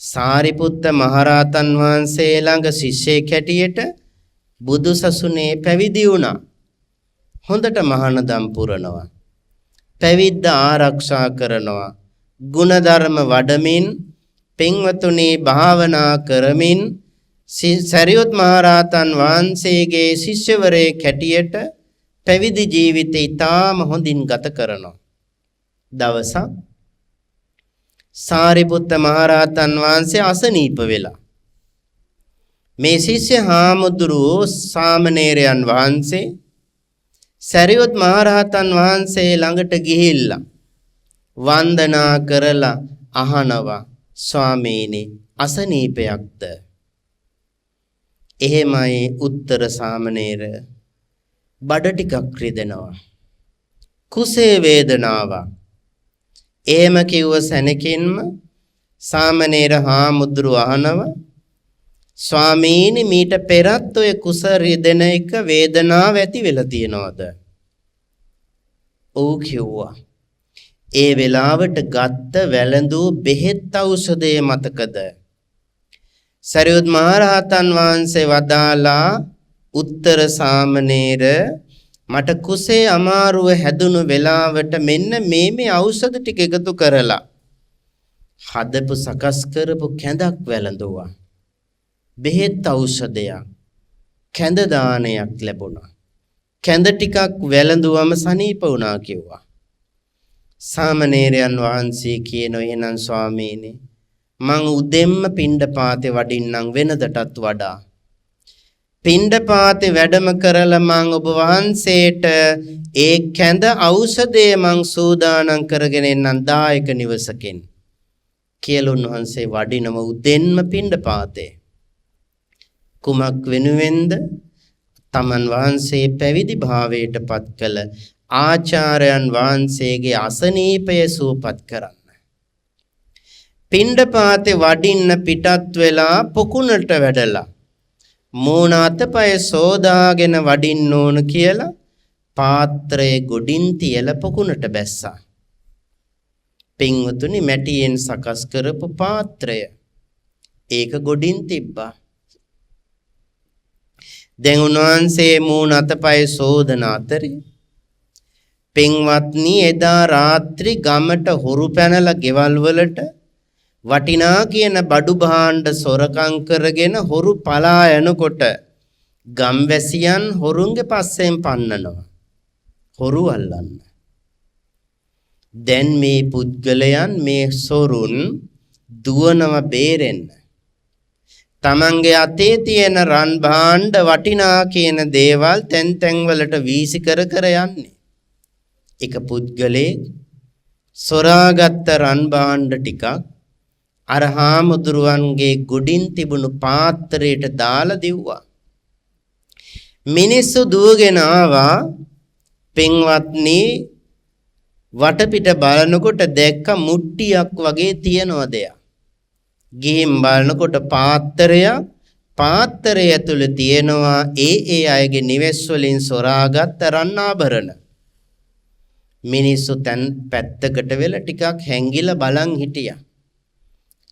සාරිපුත්ත මහරහතන් වහන්සේ ළඟ ශිෂ්‍යයෙක් හැටියට බුදුසසුනේ පැවිදි වුණා. හොඳට මහානදම් පුරනවා. පැවිද්ද ආරක්ෂා කරනවා. ගුණධර්ම වඩමින් පින්වතුනි භාවනා කරමින් සරියුත් මහරහතන් වහන්සේගේ ශිෂ්‍යවරයෙක් හැටියට පැවිදි ජීවිතය ඉතාම හොඳින් ගත කරනවා. දවසක් සාරිපුත්ත මහරහතන් වහන්සේ අසනීප වෙලා මේ ශිෂ්‍ය හාමුදුරුවෝ සාමණේරයන් වහන්සේ සරියුත් මහරහතන් වහන්සේ ළඟට ගිහිල්ලා වන්දනා කරලා අහනවා ස්වාමීනි අසනීපයක්ද? එහෙමයි උත්තර සාමණේර බඩ ටිකක් රිදෙනවා. කුසේ වේදනාවක්. එහෙම කිව්ව සැනකින්ම සාමණේර හාමුදුරුව අහනවා ස්වාමීනි මීට පෙරත් ඔය කුස රිදෙන එක වේදනාව ඇති වෙලා තියනවද? ඔව් කිව්වා. ඒ වෙලාවට ගත්ත වැළඳූ බෙහෙත් ඖෂධය මතකද? සරියුත් මහරහතන් වහන්සේ වදාලා උත්තර සාමණේර මට කුසේ අමාරුව හැදුණු වෙලාවට මෙන්න මේ ඖෂධ ටික එකතු කරලා හදපු සකස් කරපු කැඳක් වැළඳුවා. බෙහෙත් ඖෂධයක් කැඳ දානයක් ලැබුණා. කැඳ ටිකක් වැළඳුවම සනීප වුණා කිව්වා. සාමණේරයන් වහන්සේ කියනවා එහෙනම් ස්වාමීනි මං උදෙන්ම පිණ්ඩපාතේ වඩින්නම් වෙනදටත් වඩා. පිණ්ඩපාතේ වැඩම කරලා මං ඔබ වහන්සේට ඒ කැඳ ඖෂධය මං සූදානම් කරගෙන එන්නම් දායක නිවසකින් කියලා උන්වහන්සේ වඩිනම උදෙන්ම පිණ්ඩපාතේ. කුමක් වෙනුවෙන්ද? තමන් වහන්සේ පැවිදි භාවයට පත් කළ ආචාර්යයන් වහන්සේගේ අසනීපය සුවපත් කරන්න. පිණ්ඩපාතේ වඩින්න පිටත් වෙලා පොකුණට වැඩලා මූණ අතපය සෝදාගෙන වඩින්න ඕන කියලා පාත්‍රයේ ගොඩින් තියලා පොකුණට බැස්සා. පින්වතුනි මැටියෙන් සකස් කරපු පාත්‍රය ඒක ගොඩින් තිබ්බා. දැන් උන්වහන්සේ මූණ අතපය සෝදන අතරේ පින්වත්නි එදා රාත්‍රී ගමට හොරු පැනලා ගෙවල් වලට වටිනා කියන බඩු භාණ්ඩ සොරකම් කරගෙන හොරු පලා යනකොට ගම්වැසියන් හොරුන්ගේ පස්සෙන් පන්නනවා. හොරු අල්ලන්න. දැන් මේ පුද්ගලයන් මේ සොරුන් දුවනව බේරෙන්න. තමන්ගේ අතේ තියෙන රන් භාණ්ඩ වටිනා කියන දේවල් තැන් තැන් වලට වීසි කර කර යන්නේ. එක පුද්ගලෙක් සොරාගත්ත රන් භාණ්ඩ ටිකක් අර හාමුදුරුවන්ගේ ගොඩින් තිබුණු පාත්‍රයට දාලා දිව්වා. මිනිස්සු දුවගෙන ආවා. පින්වත්නි වටපිට බලනකොට දැක්ක මුට්ටියක් වගේ තියනවා දෙයක්. ගිහින් බලනකොට පාත්‍රය ඇතුළේ තියෙනවා ඒ අයගේ නිවෙස් වලින් සොරාගත් රන් ආභරණ. මිනිස්සු තන් පැත්තකට වෙලා ටිකක් හැංගිලා බලන් හිටියා.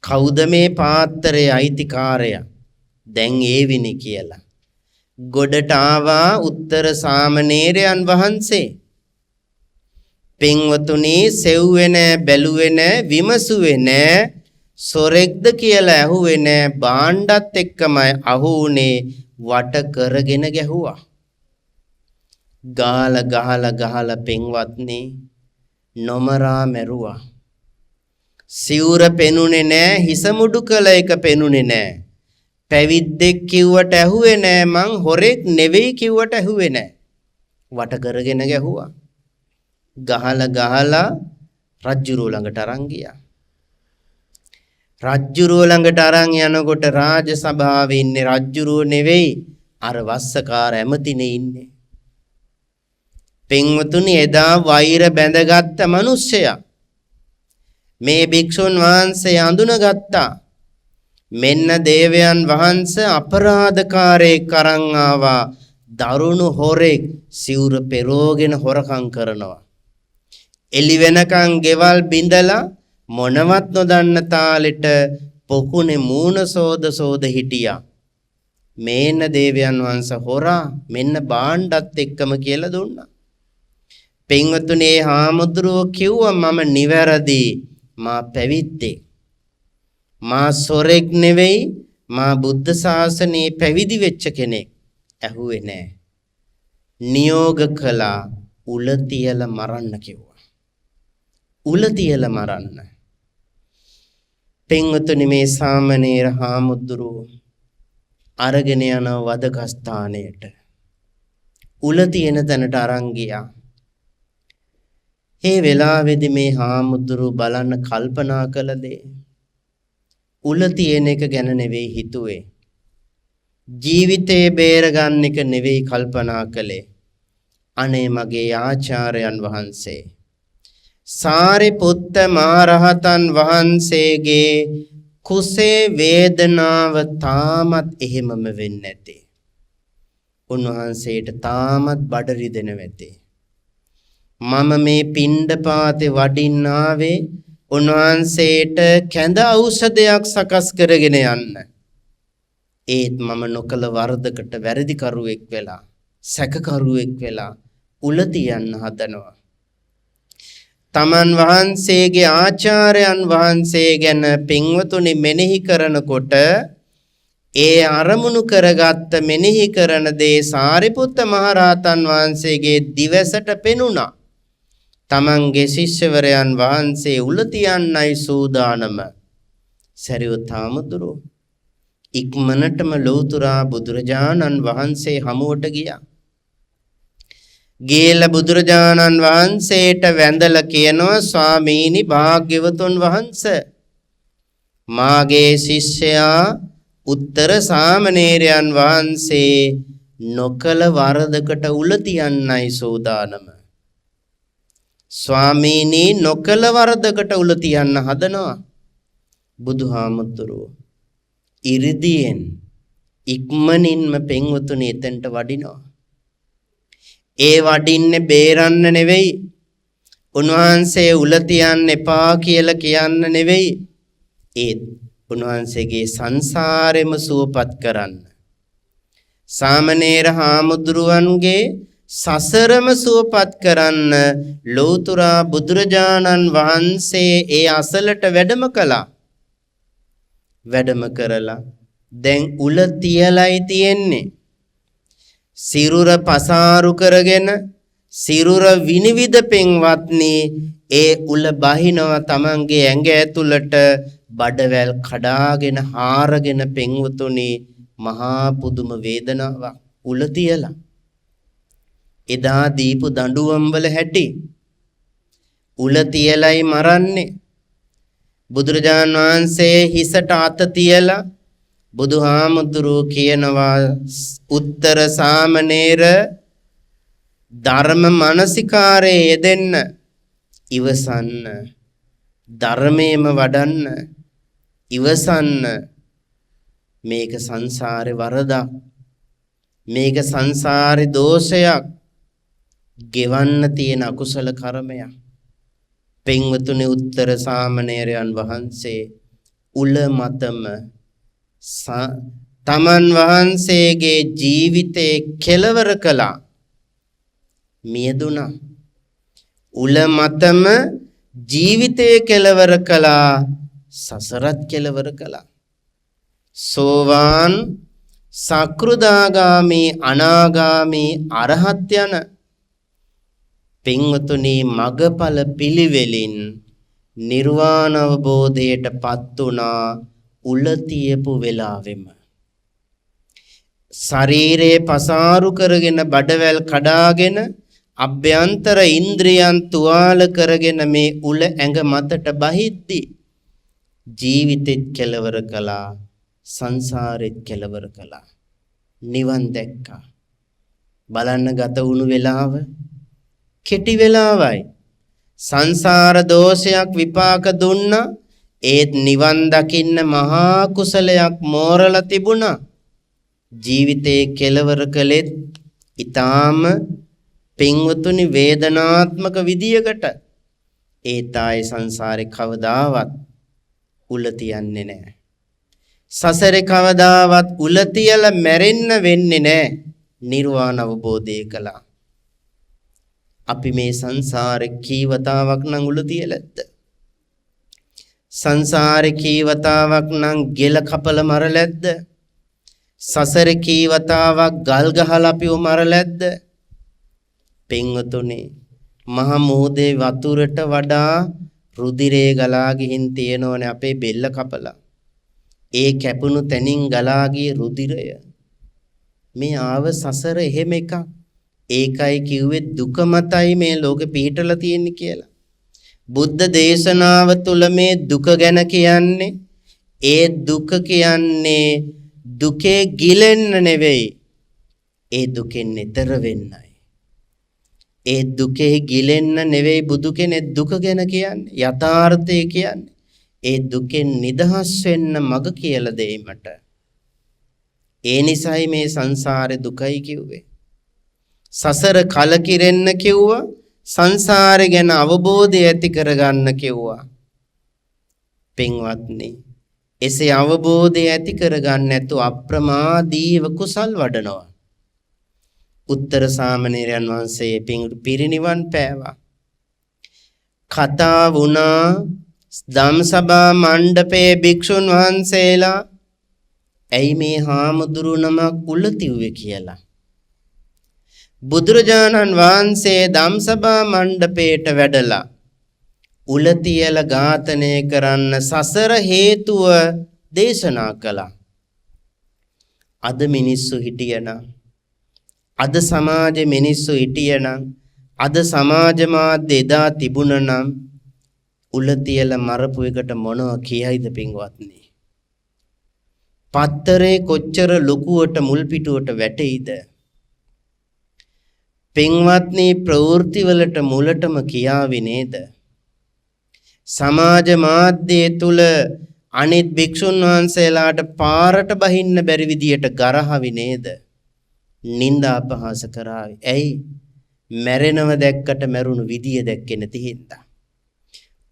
කවුද මේ පාත්‍රයේ අයිතිකාරයා? දැන් ඒවිනි කියලා. ගොඩට ආවා උත්තර සාමණේරයන් වහන්සේ. පින්වතුනි සෙව්වේ නෑ, බැලුවේ නෑ, විමසුවේ නෑ, සොරෙක්ද කියලා ඇහුවේ නෑ. භාණ්ඩත් එක්කමයි අහුුනේ වට කරගෙන ගැහුවා. ගහලා පින්වත්නි නොමරා මැරුවා. සිවුර පෙනුනේ නෑ, හිස මුඩු කළ එක පෙනුනේ නෑ. පැවිද්දෙක් කිව්වට ඇහුවේ නෑ, මං හොරෙක් නෙවෙයි කිව්වට ඇහුවේ නෑ. වට කරගෙන ගැහුවා. ගහලා රජ්ජුරුව ළඟට අරන් ගියා. රජ්ජුරුව ළඟට අරන් යනකොට රාජ සභාවේ ඉන්නේ රජ්ජුරුව නෙවෙයි, අර වස්සකාර ඇමතිනේ ඉන්නේ. පින්වතුනි එදා වෛර බැඳගත්ත මිනිස්සයා මේ භික්ෂුන් වහන්සේ අඳුනගත්තා. මෙන්න දේවයන් වහන්සේ අපරාධකාරයෙක් අරන් ආවා. දරුණු හොරෙක් සිවුර පෙරෝගෙන හොරකම් කරනවා. එළි වෙනකන් ගෙවල් බිඳලා මොනවත් නොදන්න තාලෙට පොකුණේ මූණ සෝද හිටියා. මේන්න දේවයන් වහන්සේ හොරා මෙන්න භාණ්ඩත් එක්කම කියලා දුන්නා. පින්වතුනි හාමුදුරුවෝ කිව්වා මම නිවැරදි, මා පැවිද්දෙක්, මා සොරෙක් නෙවෙයි, මා බුද්ධ ශාසනයේ පැවිදි වෙච්ච කෙනෙක්. ඇහුවේ නෑ. නියෝග කළා උල තියලා මරන්න කිව්වා. උල තියලා මරන්න. පින්වතුනි මේ සාමණේර හාමුදුරුවෝ අරගෙන යන වදක ස්ථානයට උල තියෙන තැනට අරන් ගියා. ඒ වෙලාවේදී මේ හාමුදුරුවෝ බලන්න කල්පනා කළ දේ උල තියෙන එක ගැන නෙවෙයි හිතුවේ. ජීවිතේ බේරගන්න එක නෙවෙයි කල්පනා කළේ. අනේ මගේ ආචාර්යයන් වහන්සේ සාරිපුත්ත මහරහතන් වහන්සේගේ කුසේ වේදනාව තාමත් එහෙමම වෙන්නේ නැතේ. උන්වහන්සේට තාමත් බඩ රිදෙන වෙතේ. මම මේ පිණ්ඩපාතේ වඩින්න ආවේ උන්වහන්සේට කැඳ ඖෂධයක් සකස් කරගෙන යන්න. ඒත් මම නොකල වරදකට වැරදිකරුවෙක් වෙලා, සැකකරුවෙක් වෙලා උල තියන්න හදනවා. තමන් වහන්සේගේ ආචාර්යයන් වහන්සේ ගැන පින්වතුනි මෙනෙහි කරනකොට ඒ අරමුණු කරගත්ත මෙනෙහි කරන දේ සාරිපුත්ත මහරහතන් වහන්සේගේ දිවසට පෙනුණා. තමන්ගේ ශිෂ්‍යවරයන් වහන්සේ උල තියන්නයි සූදානම. සරියුත් හාමුදුරුවෝ ඉක්මනටම ලෞතුරා බුදුරජාණන් වහන්සේ හමුවට ගියා. ගේල බුදුරජාණන් වහන්සේට වැඳලා කියනවා ස්වාමීනි භාග්‍යවතුන් වහන්සේ මාගේ ශිෂ්‍යයා උත්තර සාමණේරයන් වහන්සේ නොකල වරදකට උල තියන්නයි සූදානම. ස්වාමීනි නොකල වරදකට උල තියන්න හදනවා. බුදුහාමුදුරුවෝ ඉරිදියෙන් ඉක්මනින්ම පින්වතුනි එතෙන්ට වඩිනවා. ඒ වඩින්නේ බේරන්න නෙවෙයි. උන්වහන්සේ උල තියන්න එපා කියලා කියන්න නෙවෙයි. ඒත් උන්වහන්සේගේ සංසාරෙම සුවපත් කරන්න. සාමණේර හාමුදුරුවන්ගේ සසරම සුවපත් කරන්න ලෞතර බුදුරජාණන් වහන්සේ ඒ අසලට වැඩම කළා. වැඩම කරලා දැන් උල තියලයි තියෙන්නේ. සිරුර පසාරු කරගෙන සිරුර විනිවිද පින්වත්නි ඒ උල බහිනව තමන්ගේ ඇඟ ඇතුළට බඩවැල් කඩාගෙන හාරගෙන පින්වතුනි මහා පුදුම වේදනාවක් උල තියලා. එදා දීපු දඬුවම් වල හැටි උල තියලයි මරන්නේ. බුදුරජාණන් වහන්සේ හිසට අත තියලා බුදුහාමුදුරුවෝ කියනවා උත්තර සාමණේර ධර්ම මානසිකාරයේ යෙදෙන්න ඉවසන්න ධර්මයේම වඩන්න ඉවසන්න. මේක සංසාරේ වරදක්. මේක සංසාරේ දෝෂයක්. ගෙවන්න තියෙන අකුසල කර්මයක්. පින්වතුනි උත්තර සාමණේරයන් වහන්සේ උල මතම තමන් වහන්සේගේ ජීවිතේ කෙලවර කළා. මියදුණා. උල මතම ජීවිතේ කෙලවර කළා. සසරත් කෙලවර කළා. සෝවාන් සක්‍රුදාගාමි අනාගාමි අරහත් යන පින්වතුනි මගඵල පිළිවෙලින් නිර්වාණ අවබෝධයට පත් වුණා. උල තියපු වෙලාවෙම ශරීරේ පසාරු කරගෙන බඩවැල් කඩාගෙන අභ්‍යන්තර ඉන්ද්‍රියන් තුවාල කරගෙන මේ උල ඇඟ මතට බහිද්දි ජීවිතෙත් කෙලවර කළා. සංසාරෙත් කෙලවර කළා. නිවන් දැක්කා. බලන්න ගත වුණු වෙලාව කෙටි වෙලාවයි. සංසාර දෝෂයක් විපාක දුන්නා. ඒත් නිවන් දකින්න මහා කුසලයක් මෝරලා තිබුණා. ජීවිතේ කෙලවර කළෙත් ඊටාම පින්වතුනි වේදනාත්මක විදියකට. ඒ තායි සංසාරේ කවදාවත් උල තියන්නේ නැහැ. සසරේ කවදාවත් උල තියලා මැරෙන්න වෙන්නේ නැහැ. නිර්වාණ අවබෝධය කළා. අපි මේ සංසාරේ කීවතාවක් නම් උල තියලද? සංසාරේ කීවතාවක් නම් ගෙල කපල මරලැද්ද? සසරේ කීවතාවක් ගල් ගහලා අපිව මරලැද්ද? පින්වතුනි මහ මුහුදේ වතුරට වඩා රුධිරේ ගලා ගිහින් තියෙනෝනේ අපේ බෙල්ල කපලා. ඒ කැපුණු තැනින් ගලා ගිය රුධිරය මේ ආව සසර එහෙම එකක්. ඒකයි කිව්වේ දුක මතයි මේ ලෝකෙ පිහිටලා තියෙන්නේ කියලා. බුද්ධ දේශනාව තුළ මේ දුක ගැන කියන්නේ ඒ දුක කියන්නේ දුකේ ගිලෙන්න නෙවෙයි. ඒ දුකෙන් ඈතර වෙන්නයි. ඒ දුකේ ගිලෙන්න නෙවෙයි බුදු කෙනෙක් දුක ගැන කියන්නේ. යථාර්ථය කියන්නේ ඒ දුකෙන් නිදහස් වෙන්න මඟ කියලා දෙීමට. ඒ නිසයි මේ සංසාරේ දුකයි කිව්වේ. සසර කලකිරෙන්න කිව්වා. සංසාරේ ගැන අවබෝධය ඇති කරගන්න කිව්වා. පින්වත්නි එසේ අවබෝධය ඇති කරගන්න නැතුව අප්‍රමාදීව කුසල් වඩනවා. උත්තර සාමණේරයන් වහන්සේ පිරිනිවන් පෑවා. කතා වුණා ධම්සභා මණ්ඩපයේ භික්ෂුන් වහන්සේලා ඇයි මේ හාමුදුරු නමක් උල තිව්වේ කියලා. බුදුරජාණන් වහන්සේ ධම්සභා මණ්ඩපයට වැඩලා උල තියලා ඝාතනය කරන්න සසර හේතුව දේශනා කළා. අද මිනිස්සු හිටියනම් අද සමාජෙ මිනිස්සු හිටියනම් අද සමාජ මාධ්‍ය එදා තිබුණනම් උල තියලා මරපු එකට මොනවා කියයිද පින්වත්නි? පත්තරේ කොච්චර ලොකුවට මුල් පිටුවට වැටෙයිද? පින්වත්නි ප්‍රවෘත්ති වලට මුලටම කියාවි නේද? සමාජ මාධ්‍යයේ තුල අනිත් භික්ෂුන් වහන්සේලාට පාරට බහින්න බැරි විදියට ගරහවි නේද? නිନ୍ଦා අපහාස කරાવી. ඇයි? මැරෙනව දැක්කට මැරුණු විදිය දැක්කේ නැති හින්දා.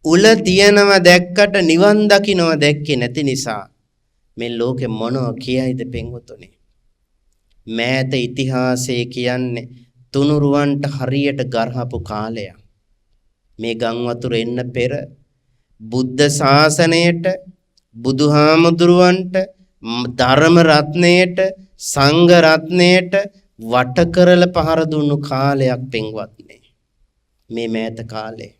උල තියනව දැක්කට නිවන් දකින්නව දැක්කේ නැති නිසා මේ ලෝකෙ මොනව කියයිද පින්වතුනි? මෑත ඉතිහාසයේ කියන්නේ තුනුරුවන්ට හරියට ගරහපු කාලයක්. මේ ගම් වතුර එන්න පෙර බුද්ධ ශාසනයට, බුදුහාමුදුරුවන්ට, ධර්ම රත්නයට, සංඝ රත්නයට වට කරලා පහර දුන්නු කාලයක් පින්වත්නි. මේ මෑත කාලේ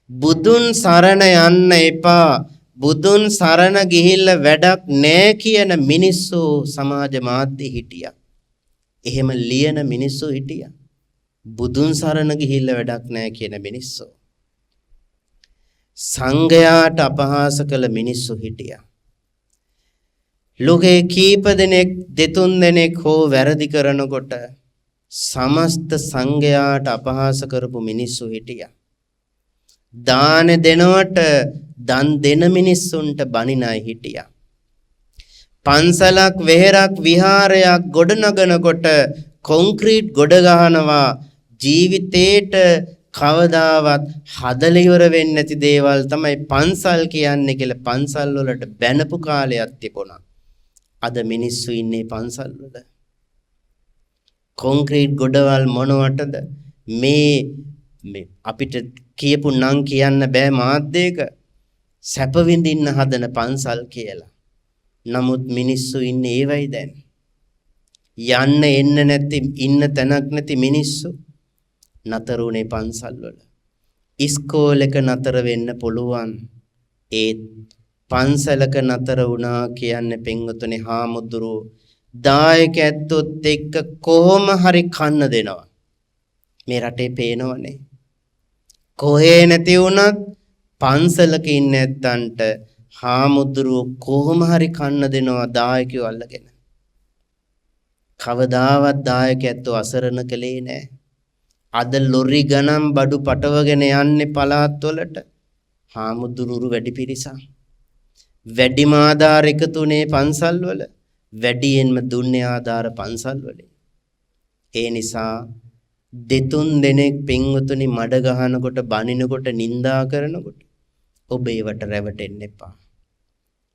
බුදුන් සරණ යන්න එපා, බුදුන් සරණ ගිහිල්ලා වැඩක් නෑ කියන මිනිස්සු සමාජ මාධ්‍ය හිටියා. එහෙම ලියන මිනිස්සු හිටියා. බුදුන් සරණ ගිහිල්ලා වැඩක් නෑ කියන මිනිස්සු. සංඝයාට අපහාස කළ මිනිස්සු හිටියා. ලෝකේ කීප දෙනෙක් දෙතුන් දෙනෙක් හෝ වැරදි කරනකොට සමස්ත සංඝයාට අපහාස කරපු මිනිස්සු හිටියා. දාන දෙනවට දන් දෙන මිනිස්සුන්ට බනින අය හිටියා. පන්සලක් වෙහෙරක් විහාරයක් ගොඩනගනකොට කොන්ක්‍රීට් ගොඩ ගහනවා. ජීවිතේට කවදාවත් හදලා ඉවර වෙන්නේ නැති දේවල් තමයි පන්සල් කියන්නේ කියලා පන්සල් වලට බැනපු කාලයක් තිබුණා. අද මිනිස්සු ඉන්නේ පන්සල් වල. කොන්ක්‍රීට් ගොඩවල් මොනවටද? මේ අපිට කියපු නම් කියන්න බෑ මාධ්‍යයක සැප විඳින්න හදන පන්සල් කියලා. නමුත් මිනිස්සු ඉන්නේ ඒවයි දැන්. යන්න එන්න නැති ඉන්න තැනක් නැති මිනිස්සු නතරුනේ පන්සල් වල. ඉස්කෝලේක නතර වෙන්න පුළුවන්. ඒත් පන්සලක නතර වුණා කියන්නේ පින්වතුනි හාමුදුරුවෝ දායක ඇත්තොත් එක්ක කොහොම හරි කන්න දෙනවා. මේ රටේ පේනවනේ. කොහේ නැති වුණත් පන්සලක ඉන්න නැත්තන්ට හාමුදුරුවෝ කොහොම හරි කන්න දෙනවා දායකයෝ අල්ලගෙන. කවදාවත් දායක ඇත්තෝ අසරණ කලේ නෑ. අද ලොරි ගණන් බඩු පටවගෙන යන්නේ පළාත් වලට හාමුදුරුවෝ වැඩි පිරිසක්. වැඩිම ආධාර එකතුනේ පන්සල් වල, වැඩියෙන්ම දුන්නේ ආධාර පන්සල් වලින්. ඒ නිසා දෙතුන් දෙනෙක් පින්වතුනි මඩ ගහනකොට, බනිනකොට, නිඳා කරනකොට ඔබ ඒවට රැවටෙන්න එපා.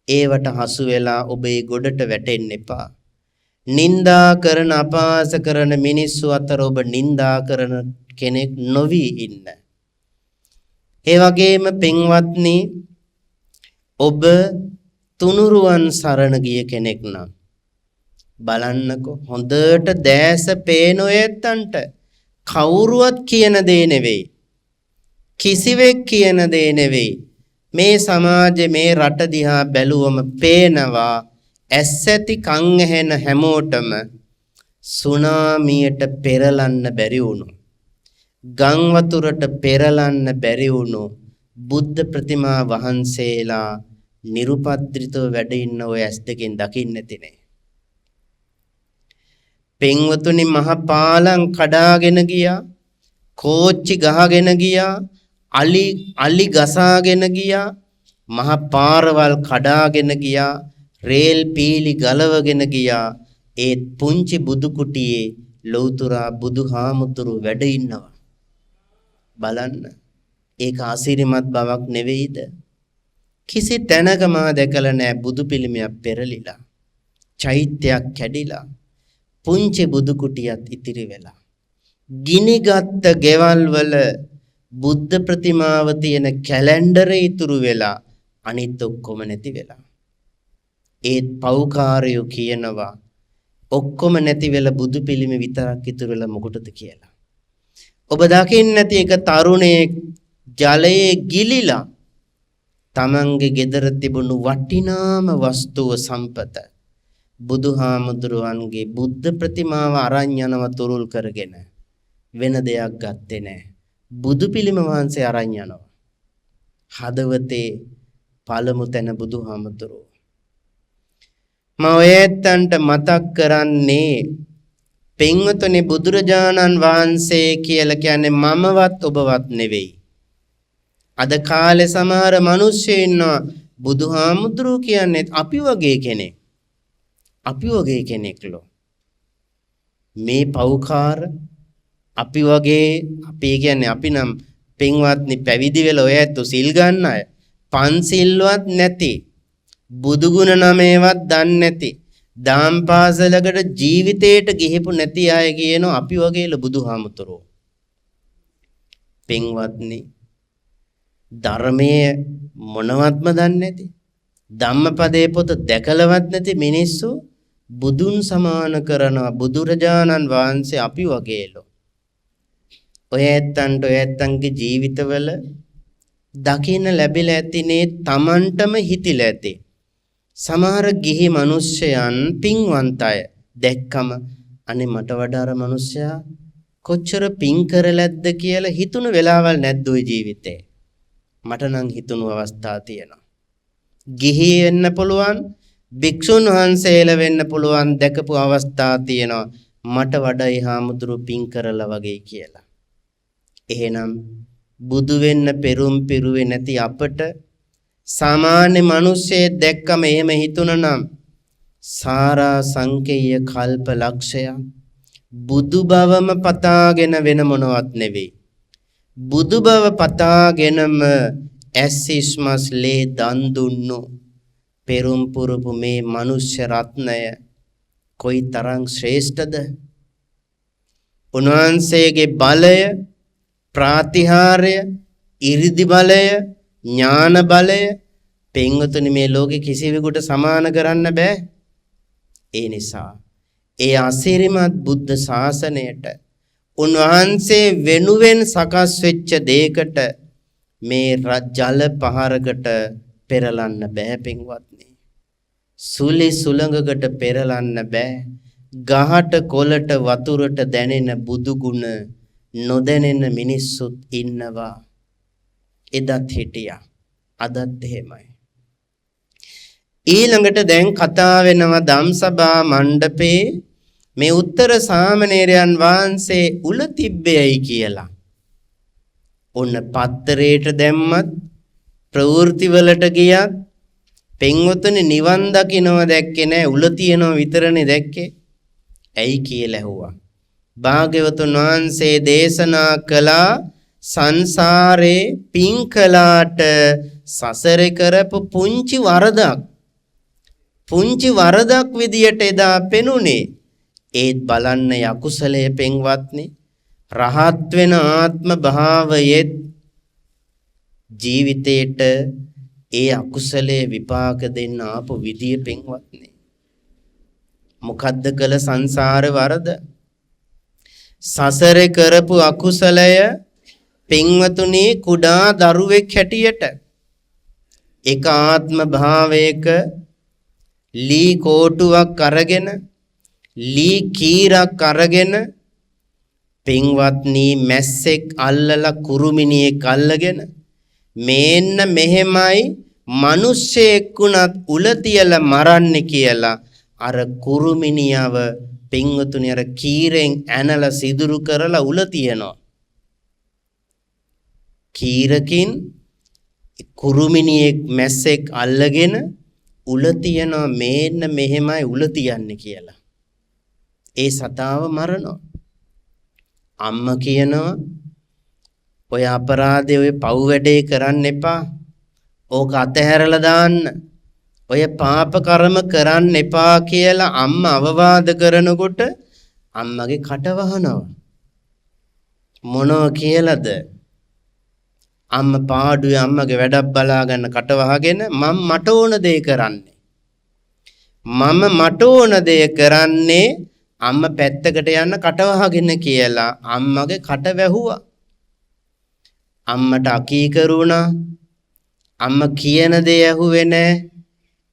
ඒවට හසු වෙලා ඔබ ඒ ගොඩට වැටෙන්න එපා. නිඳා කරන, අපහාස කරන මිනිස්සු අතර ඔබ නිඳා කරන කෙනෙක් නොවි ඉන්න. ඒ වගේම පින්වත්නි ඔබ තුනුරුවන් සරණ ගිය කෙනෙක් නම් බලන්නකෝ හොඳට දැස පේන ඔයත්තන්ට කවුරුවත් කියන දේ නෙවෙයි, කිසිවෙක් කියන දේ නෙවෙයි. මේ සමාජයේ මේ රට දිහා බැලුවම පේනවා ඇස් ඇති කන් ඇහෙන හැමෝටම සුනාමියට පෙරලන්න බැරි වුණු, ගම් වතුරට පෙරලන්න බැරි වුණු බුද්ධ ප්‍රතිමා වහන්සේලා නිරුපද්‍රිතව වැඩ ඉන්න ඔය ඇස් දෙකෙන් දකින්න නැතිනේ. පින්වතුනි මහ පාලම් කඩාගෙන ගියා, කෝච්චි ගහගෙන ගියා, අලි ගසාගෙන ගියා, මහ පාරවල් කඩාගෙන ගියා, රේල් පීලි ගලවගෙන ගියා. ඒ පුංචි බුදු කුටියේ ලෞතුරා බුදුහාමුදුරු වැඩ ඉන්නවා. බලන්න ඒක ආශිර්වාද බවක් නෙවෙයිද? කිසි තැනක මා දැකලා නැහැ බුදු පිළිමයක් පෙරලිලා, චෛත්‍යයක් කැඩිලා, පුංචි බුදු කුටියක් ඉතිරි වෙලා. ගිනිගත් ගෙවල් වල බුද්ධ ප්‍රතිමාව තියෙන කැලෙන්ඩරේ ඉතුරු වෙලා අනිත් ඔක්කොම නැති වෙලා. ඒත් පෞකාරයෝ කියනවා ඔක්කොම නැති වෙලා බුදු පිළිම විතරක් ඉතුරු වෙලා මොකටද කියලා. ඔබ දකින්න නැති එක තරුණයෙක් ජලයේ ගිලිලා තමන්ගේ ගෙදර තිබුණු වටිනාම වස්තුව සම්පත බුදුහාමුදුරුවන්ගේ බුද්ධ ප්‍රතිමාව අරන් යනව තුරුල් කරගෙන වෙන දෙයක් ගත්තේ නැහැ. බුදු පිළිම වහන්සේ අරන් යනවා. හදවතේ පළමු තැන බුදුහාමුදුරුවෝ. මම ඔයයන්ට මතක් කරන්නේ පින්වතුනි බුදුරජාණන් වහන්සේ කියලා කියන්නේ මමවත් ඔබවත් නෙවෙයි. අද කාලේ සමහර මිනිස්සු ඉන්නවා බුදුහාමුදුරුවෝ කියන්නේ අපි වගේ කෙනෙක්. අපි වගේ කෙනෙක්ලෝ. මේ පෞකාර අපි වගේ අපි කියන්නේ අපි නම් පින්වත්නි පැවිදි වෙලා ඔය ඇත්තු සිල් ගන්න අය පන්සිල්වත් නැති බුදු ගුණ නමේවත් දන්නේ නැති දාම් පාසලකට ජීවිතේට ගිහිපු නැති අය කියනවා අපි වගේල බුදුහාමුදුරුවෝ. පින්වත්නි ධර්මයේ මොනවත්ම දන්නේ නැති ධම්මපදයේ පොත දැකලවත් නැති මිනිස්සු බුදුන් සමාන කරනවා බුදුරජාණන් වහන්සේ අපි වගේලෝ. ඔය ඇත්තන්ගේ ජීවිතවල දකින්න ලැබිලා ඇතිනේ Tamanටම හිතිලා ඇති. සමහර ගිහි මිනිස්සයන් පින්වන්ත අය දැක්කම අනේ මට වඩා අර මිනිස්සයා කොච්චර පින් කරලද්ද කියලා හිතුණු වෙලාවල් නැද්ද ওই ජීවිතේ. මට නම් හිතුණු අවස්ථා තියෙනවා. ගිහි වෙන්න පුළුවන්, භික්ෂුන් වහන්සේලා වෙන්න පුළුවන් දැකපු අවස්ථා තියෙනවා. මට වඩා හාමුදුරු පින් කරලා වගේ කියලා. එහෙනම් බුදු වෙන්න පෙරුම් පිරුවේ නැති අපට සාමාන්‍ය මිනිස්සේ දැක්කම එහෙම හිතුණනම් සාරා සංකේය කල්ප ලක්ෂයක් බුදු බවම පතාගෙන වෙන මොනවත් නෙවෙයි. බුදු බව පතාගෙනම ඇසිස්මස් ලේ දන් දුන්නු පෙරුම් පුරුපු මේ මනුෂ්‍ය රත්නය කොයි තරම් ශ්‍රේෂ්ඨද? උන්වහන්සේගේ බලය, ප්‍රාතිහාර්ය, ඉරිදි බලය, ඥාන බලය පින්වතුනි මේ ලෝකේ කිසිවෙකුට සමාන කරන්න බෑ. ඒ නිසා ඒ අසිරිමත් බුද්ධ ශාසනයට උන්වහන්සේ වෙනුවෙන් සකස් වෙච්ච දෙයකට මේ ජල පහරකට පෙරලන්න බෑ පින්වත්නි. සුලි සුළඟකට පෙරලන්න බෑ. ගහට කොළට වතුරට දැනෙන බුදු ගුණ නොදැනෙන මිනිස්සුත් ඉන්නවා. එදත් හිටියා. අදත් එහෙමයි. ඊළඟට දැන් කතා වෙනවා ධම්සභා මණ්ඩපේ මේ උත්තර සාමණේරයන් වහන්සේ උල තිබ්බේයි කියලා. ඔන්න පත්තරේට දැම්මත් ප්‍රවෘත්ති වලට ගියත් පින්වතුනි නිවන් දකින්නව දැක්කේ නෑ උල තියනව විතරනේ දැක්කේ. ඇයි කියලා ඇහුවා. භාග්‍යවතුන් වහන්සේ දේශනා කළා සංසාරේ පින් කළාට සසරේ කරපු පුංචි වරදක් විදියට එදා පෙනුනේ. ඒත් බලන්න යකුසලයේ පින්වත්නි රහත් වෙන ආත්ම භාවයේ ජීවිතේට ඒ අකුසලයේ විපාක දෙන්න ආපු විදිය පින්වත්නි. මොකද්ද කළ සංසාර වරද? සසරේ කරපු අකුසලය පින්වතුනි කුඩා දරුවෙක් හැටියට එක ආත්ම භාවයක ලී කෝටුවක් අරගෙන ලී කීරක් අරගෙන පින්වත්නි මැස්සෙක් අල්ලලා කුරුමිනියෙක් අල්ලගෙන මේන්න මෙහෙමයි මිනිස්සෙකුණත් උල තියලා මරන්නේ කියලා අර කුරුමිනියව පින්වතුනි අර කීරෙන් ඇනලා සිදුරු කරලා උල තියනවා. කීරකින් කුරුමිනියෙක් මැස්සෙක් අල්ලගෙන උල තියනවා මේන්න මෙහෙමයි උල තියන්නේ කියලා. ඒ සතාව මරනවා. අම්මා කියනවා ඔය අපරාධේ ඔය පව් වැඩේ කරන්න එපා. ඕක අතහැරලා දාන්න. ඔය පාප කර්ම කරන්න එපා කියලා අම්මා අවවාද කරනකොට අම්මගේ කට වහනවා. මොනව කියලාද? අම්මා පාඩුවේ අම්මගේ වැඩක් බලාගන්න කට වහගෙන මට ඕන දේ කරන්නේ. මට ඕන දේ කරන්නේ අම්මා පැත්තකට යන්න කට වහගෙන කියලා අම්මගේ කට වැහුවා. අම්මට අකීකරුණා. අම්මා කියන දේ ඇහුවේ නැහැ.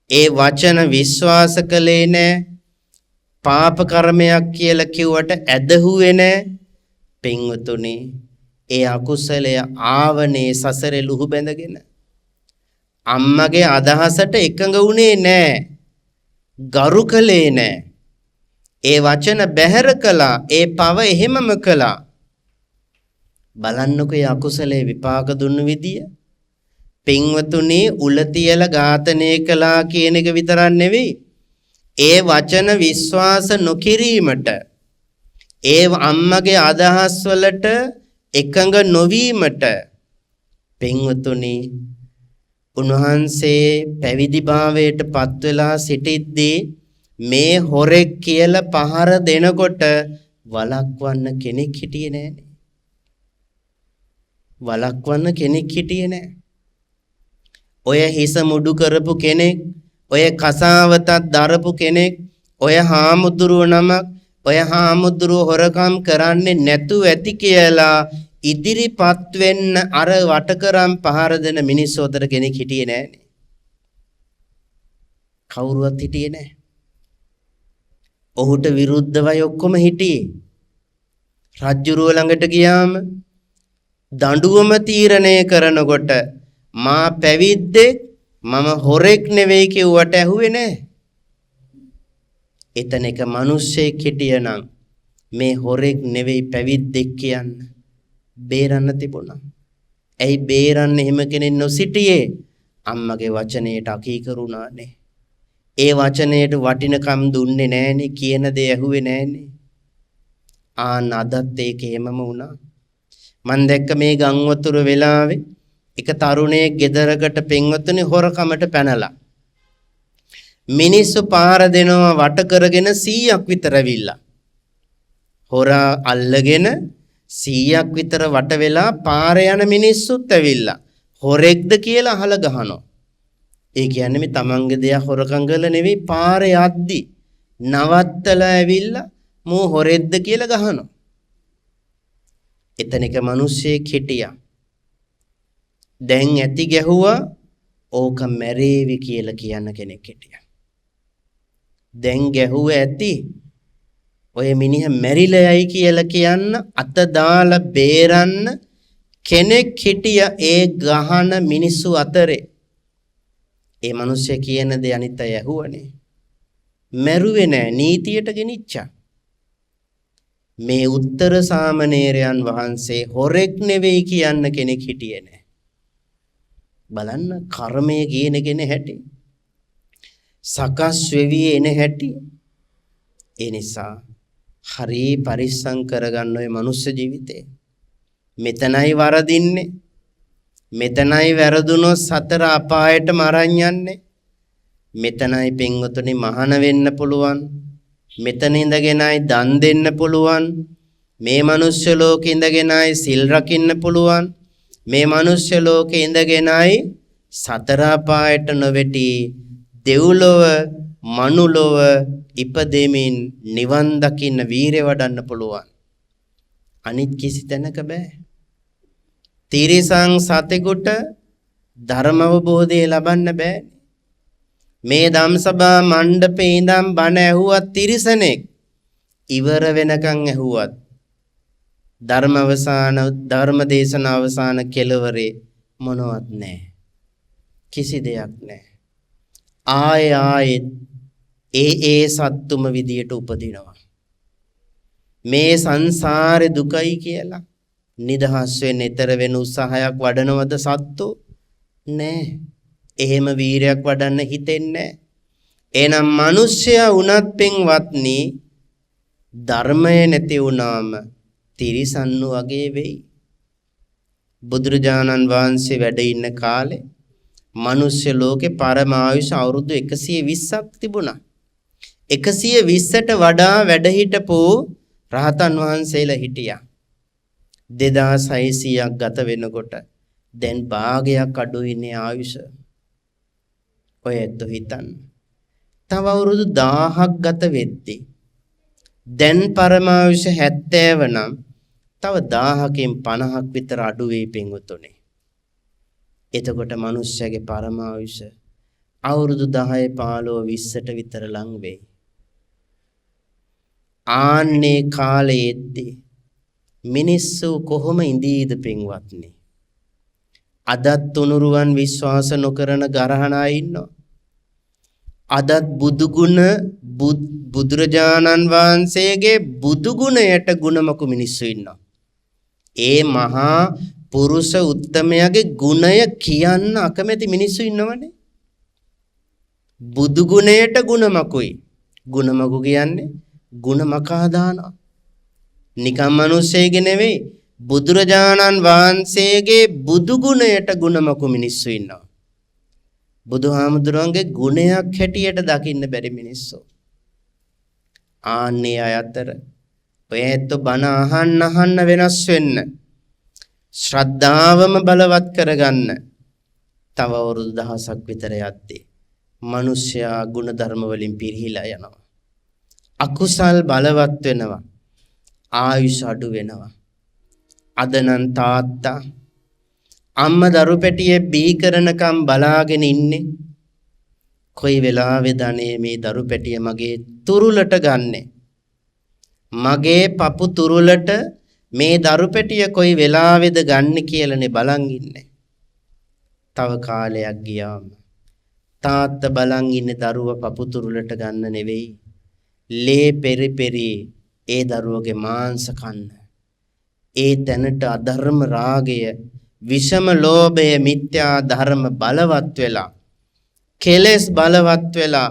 ඒ වචන විශ්වාස කළේ නැහැ. පාප කර්මයක් කියලා කිව්වට ඇදහුවේ නැහැ. පින්වතුනි ඒ අකුසලය ආවනේ සසරේ ලුහු බැඳගෙන. අම්මගේ අදහසට එකඟ වුණේ නැහැ. ගරු කළේ නැහැ. ඒ වචන බැහැර කළා. ඒ පව එහෙමම කළා. බලන්නකෝ ඒ අකුසලේ විපාක දුන්නු විදිය. පින්වතුනි උල තියලා ඝාතනය කළා කියන එක විතරක් නෙවෙයි. ඒ වචන විශ්වාස නොකිරීමට ඒ අම්මගේ අදහස් වලට එකඟ නොවීමට පින්වතුනි උන්වහන්සේ පැවිදි භාවයට පත් වෙලා සිටිද්දී මේ හොරෙක් කියලා පහර දෙනකොට වළක්වන්න කෙනෙක් හිටියේ නෑනේ. වළක්වන්න කෙනෙක් හිටියේ නෑ. ඔය හිස මුඩු කරපු කෙනෙක්, ඔය කසාවතක් දරපු කෙනෙක්, ඔය හාමුදුරුව නමක්, ඔය හාමුදුරුව හොරකම් කරන්නේ නැතුව ඇති කියලා ඉදිරිපත් වෙන්න අර වටකරම් පහර දෙන මිනිස්සු අතර කෙනෙක් හිටියේ නෑනේ. කවුරුවත් හිටියේ නෑ. ඔහුට විරුද්ධවයි ඔක්කොම හිටියේ. රජ්ජුරුව ළඟට ගියාම දඬුවම තීරණය කරනකොට මා පැවිද්දෙක් මම හොරෙක් නෙවෙයි කිව්වට ඇහුවේ නෑ. එතන එක මිනිස්සෙක් හිටියනම් මේ හොරෙක් නෙවෙයි පැවිද්දෙක් කියන්න බේරන්න තිබුණා. ඇයි බේරන්න එහෙම කෙනෙක් නොසිටියේ? අම්මගේ වචනයට අකීකරුණානේ. ඒ වචනයට වටිනකම් දුන්නේ නෑනේ, කියන දේ ඇහුවේ නෑනේ. අදත් ඒක එහෙමම වුණා. මං දැක්ක මේ ගංවතුර වෙලාවේ එක තරුණයෙක් ගෙදරකට පින්වතුනි හොරකමට පැනලා මිනිස්සු පහර දෙනවා වට කරගෙන 100ක් විතර ඇවිල්ලා. හොරා අල්ලගෙන 100ක් විතර වට වෙලා පාරේ යන මිනිස්සුත් ඇවිල්ලා හොරෙක්ද කියලා අහලා ගහනවා. ඒ කියන්නේ මේ තමන්ගේ දෙයක් හොරකම් කරලා නෙවෙයි, පාරේ යද්දි නවත්තලා ඇවිල්ලා මෝ හොරෙක්ද කියලා ගහනවා. එතන එක මිනිස්සෙක් හිටියා. දැන් ඇති ගැහුවා ඕක මැරේවි කියලා කියන කෙනෙක් හිටියා. දැන් ගැහුව ඇති ඔය මිනිහ මැරිලා යයි කියලා කියන්න අත දාලා බේරන්න කෙනෙක් හිටියා ඒ ගහන මිනිස්සු අතරේ. ඒ මිනිස්සයා කියන දේ අනිත් අය ඇහුවනේ. මැරුවේ නෑ, නීතියට ගෙනිච්චා. මේ උත්තර සාමණේරයන් වහන්සේ හොරෙක් නෙවෙයි කියන්න කෙනෙක් හිටියේ නෑ. බලන්න කර්මය කියනගෙන හැටි, සකස් වෙවි එන හැටි. ඒ නිසා හරි පරිස්සම් කරගන්න ඔය මනුස්ස ජීවිතේ. මෙතනයි වරදින්නේ. මෙතනයි වැරදුනොත් සතර අපායටම අරන් යන්නේ. මෙතනයි පින්වතුනි මහාන වෙන්න පුළුවන්. මෙතන ඉඳගෙනයි දන් දෙන්න පුළුවන්. මේ මනුස්ස ලෝකේ ඉඳගෙනයි සිල් රකින්න පුළුවන්. මේ මනුස්ස ලෝකේ ඉඳගෙනයි සතර අපායට නොවැටි දෙව්ලොව මනුලොව ඉපදෙමින් නිවන් දකින්න වීරය වඩන්න පුළුවන්. අනිත් කිසි තැනක බෑ. තිරිසං සතෙකුට ධර්ම අවබෝධය ලබන්න බෑ. මේ ධම්සභා මණ්ඩපේ ඉඳන් බණ ඇහුවත් තිරිසනෙක් ඉවර වෙනකන් ඇහුවත් ධර්ම දේශන අවසාන කෙලවරේ මොනවත් නැහැ. කිසි දෙයක් නැහැ. ආයෙත් ඒ සත්තුම විදියට උපදිනවා. මේ සංසාරේ දුකයි කියලා නිදහස් වෙන්න ඊතර වෙන උත්සාහයක් වඩනවද සත්තු? නෑ. එහෙම වීරයක් වඩන්න හිතෙන්නේ නෑ. එහෙනම් මිනිස්සයා වුණත් පින්වත්නි ධර්මය නැති වුණාම තිරිසන්නු වගේ වෙයි. බුදුරජාණන් වහන්සේ වැඩ ඉන්න කාලේ මනුෂ්‍ය ලෝකේ පරමායුෂ අවුරුදු 120ක් තිබුණා. 120ට වඩා වැඩ හිටපු රහතන් වහන්සේලා හිටියා. 2600ක් ගත වෙනකොට දැන් භාගයක් අඩුයිනේ ආයුෂ. ඔය ඇත්ත හිතන්න. තව අවුරුදු 1000ක් ගත වෙද්දී දැන් පරමායුෂ 70 නම් තව 1000කින් 50ක් විතර අඩු වෙයි පින්වතුනේ. එතකොට මිනිස්සයාගේ පරමායුෂ අවුරුදු 10 15 20ට විතර ලං වෙයි. ආන්නේ කාලයේදී මිනිස්සු කොහොම ඉඳීද පින්වත්නි? අදත් තුනුරුවන් විශ්වාස නොකරන ගරහණා ඉන්නවා. අදත් බුදුගුණ බුදුරජාණන් වහන්සේගේ බුදුගුණයට ගුණමකු මිනිස්සු ඉන්නවා. ඒ මහා පුරුෂ උත්තමයාගේ ගුණය කියන්න අකමැති මිනිස්සු ඉන්නවනේ. බුදුගුණයට ගුණමකුයි. ගුණමකු කියන්නේ ගුණමකා දානවා. නිකම් මිනිස්සෙගේ නෙවෙයි බුදුරජාණන් වහන්සේගේ බුදුගුණයට ගුණමකු මිනිස්සු ඉන්නවා. බුදුහාමුදුරන්ගේ ගුණයක් හැටියට දකින්න බැරි මිනිස්සු. ආන්නේ අය අතර ඔය ඇත්ත බණ අහන්න වෙනස් වෙන්න. ශ්‍රද්ධාවම බලවත් කරගන්න. තව අවුරුදු 1000ක් විතර යද්දී මිනිස්යා ගුණ ධර්ම වලින් පිරිහිලා යනවා. අකුසල් බලවත් වෙනවා. ආයුෂ අඩු වෙනවා. අද නම් තාත්තා අම්මා දරු පැටියේ බී කරනකම් බලාගෙන ඉන්නේ. කොයි වෙලාවේද අනේ මේ දරු පැටිය මගේ තුරුලට ගන්නෙ. මගේ පපු තුරුලට මේ දරු පැටිය කොයි වෙලාවේද ගන්න කියලානේ බලන් ඉන්නේ. තව කාලයක් ගියාම තාත්තා බලන් ඉන්නේ දරුවා පපු තුරුලට ගන්න නෙවෙයි. ලේ පෙරි ඒ දරුවගේ මාංශ කන්න. ඒ තැනට අධර්ම රාගය, විෂම ලෝභය, මිත්‍යා ධර්ම බලවත් වෙලා, කෙලෙස් බලවත් වෙලා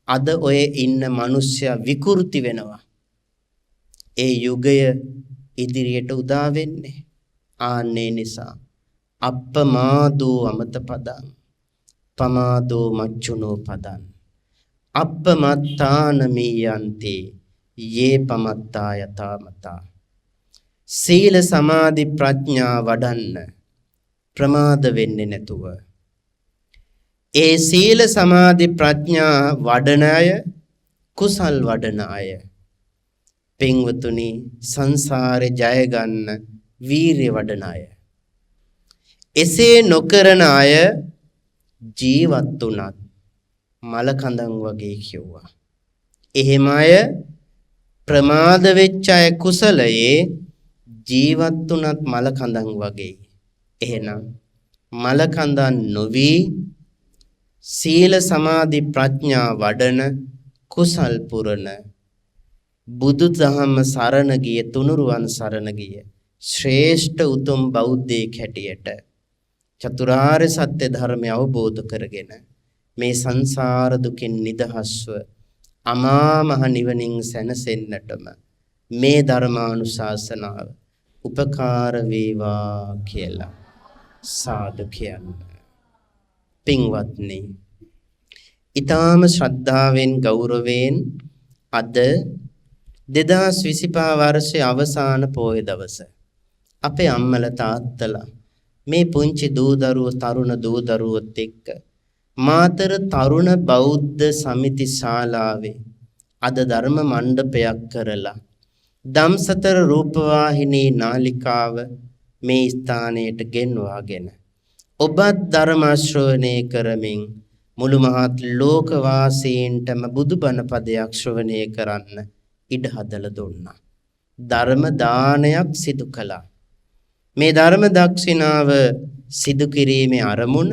අද ඔය ඉන්න මිනිස්සයා විකෘති වෙනවා. ඒ යුගය ඉදිරියට උදා වෙන්නේ. ආන්නේ නිසා අප්පමාදෝ අමත පදං පමාදෝ මච්චුනෝ පදං අප්පමත්තාන මීයන්ති යේ පමත්තා යතාමතා. සීල සමාධි ප්‍රඥා වඩන්න ප්‍රමාද වෙන්නේ නැතුව, ඒ සීල සමාධි ප්‍රඥා වඩන අය, කුසල් වඩන අය පින්වතුනි සංසාරේ ජය ගන්න වීරිය වඩන අය. එසේ නොකරන අය ජීවත් උනත් මලකඳන් වගේ කියුවා. එහෙම අය ප්‍රමාද වෙච්ච අය කුසලයේ ජීවත් උනත් මලකඳන් වගේ. එහෙනම් මලකඳන් නොවි සීල සමාධි ප්‍රඥා වඩන, කුසල් පුරන, බුදු දහම සරණ ගිය, තුනුරුවන් සරණ ගිය ශ්‍රේෂ්ඨ උතුම් බෞද්ධයෙක් හැටියට චතුරාර්ය සත්‍ය ධර්මය අවබෝධ කරගෙන මේ සංසාර දුකින් නිදහස්ව අමා මහ නිවනින් සැනසෙන්නටම මේ ධර්මානුශාසනාව උපකාර වේවා කියලා සාදු කියන්න. පින්වත්නි, ඊටාම ශ්‍රද්ධාවෙන් ගෞරවයෙන් අද 2025 වර්ෂයේ අවසාන පොය දවස අපේ අම්මලා තාත්තලා මේ පුංචි දූ දරුවෝ, තරුණ දූ දරුවොත් එක්ක මාතර තරුණ බෞද්ධ සමිති ශාලාවේ අද ධර්ම මණ්ඩපයක් කරලා දම්සතර රූපවාහිනී නාලිකාව මේ ස්ථානයට ගෙන්වාගෙන ඔබත් ධර්ම ශ්‍රවණය කරමින් මුළු මහත් ලෝක වාසීන්ටම බුදුබණ පදයක් ශ්‍රවණය කරන්න ඉඩ හදලා දුන්නා. ධර්ම දානයක් සිදු කළා. මේ ධර්ම දක්ෂිනාව සිදු කිරීමේ අරමුණ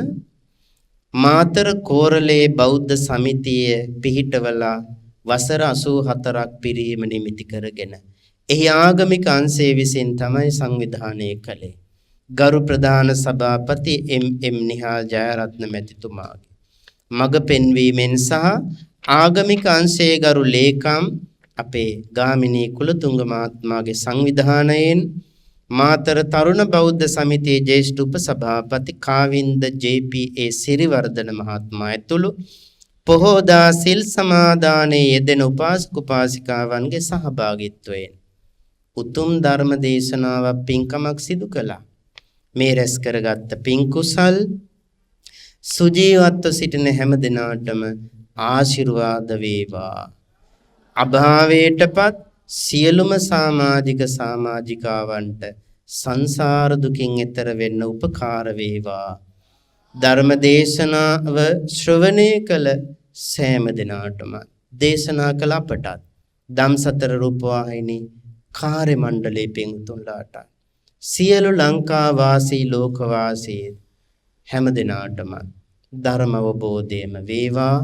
මාතර කෝරළේ බෞද්ධ සමිතිය පිහිටවලා වසර 84ක් පිරීම නිමිති කරගෙන එහි ආගමික අංශය විසින් තමයි සංවිධානය කළේ. ගරු ප්‍රධාන සභාපති එම් නිහාල් ජයරත්න මැතිතුමාගේ මග පෙන්වීමෙන් සහ ආගමික අංශයේ ගරු ලේකම් අපේ ගාමිණී කුලතුංග මහත්මයාගේ සංවිධානයෙන් මාතර තරුණ බෞද්ධ සමිතියේ ජ්‍යෙෂ්ඨ උපසභාපති කාවින්ද ජේ.පී.ඒ. සිරිවර්ධන මහත්මයා ඇතුළු පොහෝදා සිල් සමාදානයේ යෙදෙන උපාසක උපාසිකාවන්ගේ සහභාගීත්වයෙන් උතුම් ධර්ම දේශනාවක් පින්කමක් සිදු කළා. මේ රැස් කරගත්ත පින් කුසල් සුජීවත්ව සිටින හැම දිනාටම ආශිර්වාද වේවා. අභාවයටපත් සියලුම සමාජික සමාජිකාවන්ට සංසාර දුකින් එතර වෙන්න උපකාර වේවා. ධර්ම දේශනාව ශ්‍රවණය කළ සෑම දිනාටම දේශනා කළ අපටත් දම්සතර රූපවාහිනී කාර්ය මණ්ඩලයේ පින්තුන්ලාට සියලු ලංකා වාසී ලෝක වාසී හැම දිනාටම ධර්ම අවබෝධයම වේවා.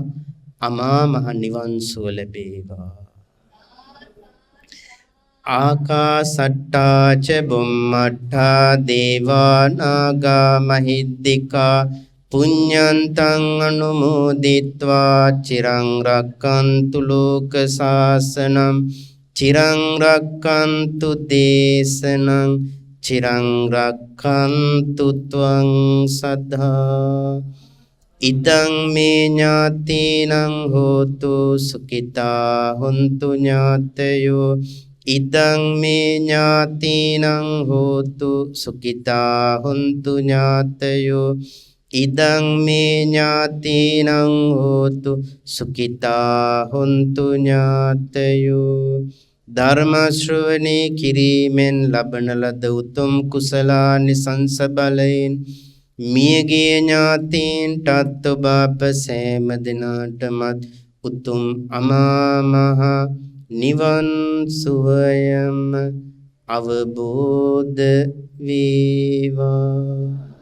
අමා මහ නිවන් සුව ලැබේවා. ආකාසට්ටා ච බුම්මට්ටා දේවා නාග මහිද්దికා පුඤ්ඤන්තං අනුමෝදිත්වා චිරං රක්칸තු ලෝක සාසනං චිරං රක්칸තු දේශනං චිරං රක්칸තු ත්වං සද්ධා ඉදං මේ ඥාතීනං හෝතු සුඛිතා හොන්තු ඥාතයෝ ඉදං මේ ඥාතීනං හෝතු සුඛිතා හොන්තු ඥාතයෝ ඉදං මේ ඥාතීනං හෝතු සුඛිතා හොන්තු ඥාතයෝ ධර්ම ශ්‍රවණේ කිරීමෙන් ලබන ලද උතුම් කුසලානිසංස බලයෙන් මියගිය ඥාතීන්ටත් ඔබ අප සෑම දිනාටමත් උතුම් අමා මහ නිවන් සුවයම අවබෝධ වේවා.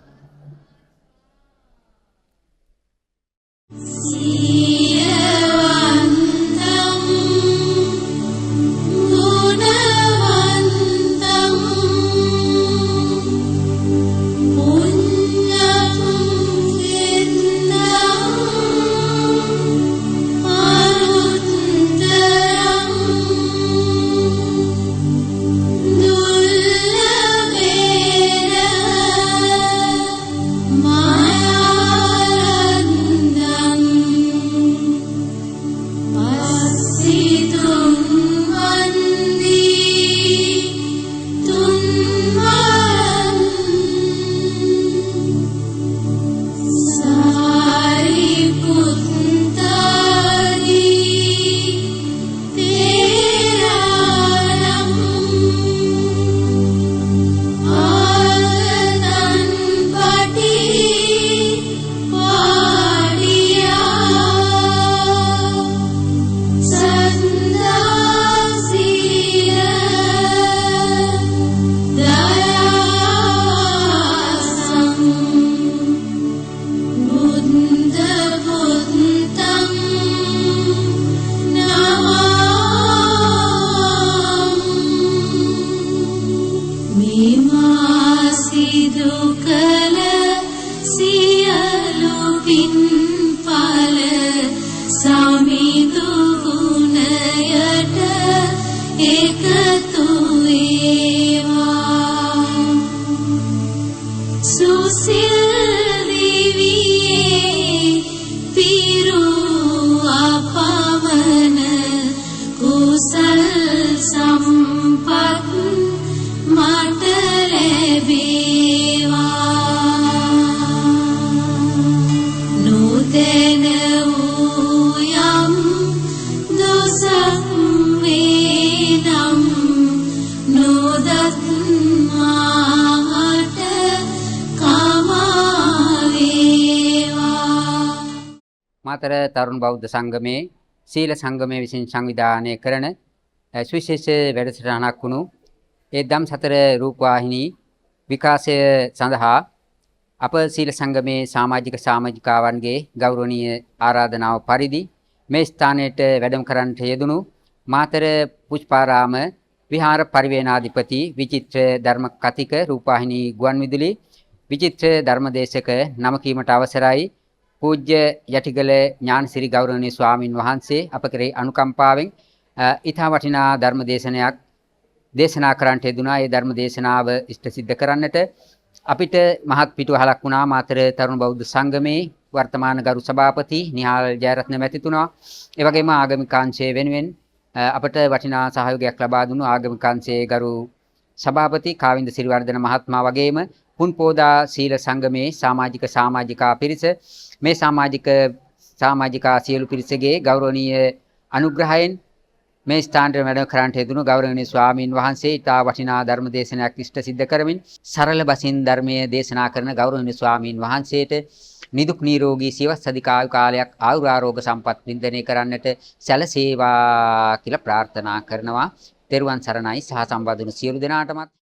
මාතර තරුණ බෞද්ධ සංගමේ සීල සංගමයේ විසින් සංවිධානය කරන සුවිශේෂ වැඩසටහනක් වුණු ඒ දම් සතර රූපවාහිනී විකාශය සඳහා අප සීල සංගමේ සමාජික සමාජිකාවන්ගේ ගෞරවනීය ආරාධනාව පරිදි මේ ස්ථානයට වැඩම කරන්නට යෙදුණු මාතර පුෂ්පාරාම විහාර පරිවේනාධිපති විචිත්‍ර ධර්ම කතික රූපවාහිනී ගුවන්විදුලි විචිත්‍ර ධර්මදේශක නම කීමට අවසරයි. පූජ්‍ය යටිගල ඥානසිරි ගෞරවනීය ස්වාමින් වහන්සේ අප කෙරෙහි අනුකම්පාවෙන් ඊතා වටිනා ධර්ම දේශනයක් දේශනා කරන්නට යෙදුණා. ඒ ධර්ම දේශනාව ඉෂ්ට සිද්ධ කරන්නට අපිට මහත් පිටුවහලක් වුණා. මාතර තරුණ බෞද්ධ සංගමේ වර්තමාන ගරු සභාපති නිහාල් ජයරත්න මැතිතුමා, ඒ වගේම ආගමික අංශය වෙනුවෙන් අපට වටිනා සහයෝගයක් ලබා දුණු ආගමික අංශයේ ගරු සභාපති කාවින්ද සිරිවර්ධන මහත්මයා වගේම පුන්පෝදා සීල සංගමේ සමාජික සමාජිකා පිරිස, මේ සමාජිකා සියලු පිරිසගේ ගෞරවනීය අනුග්‍රහයෙන් මේ ස්ථානට වැඩම කරන්නට යෙදුණු ගෞරවනීය ස්වාමීන් වහන්සේ ඊටා වටිනා ධර්ම දේශනයක් ඉෂ්ට සිද්ධ කරමින් සරල බසින් ධර්මයේ දේශනා කරන ගෞරවනීය ස්වාමීන් වහන්සේට නිදුක් නිරෝගී සියවස් අධිකායු කාලයක් ආයුරාරෝග්‍ය සම්පත් වින්දනය කරන්නට සැලසේවා කියලා ප්‍රාර්ථනා කරනවා. තෙරුවන් සරණයි. සහ සම්බන්ධ වුණු සියලු දෙනාටමත්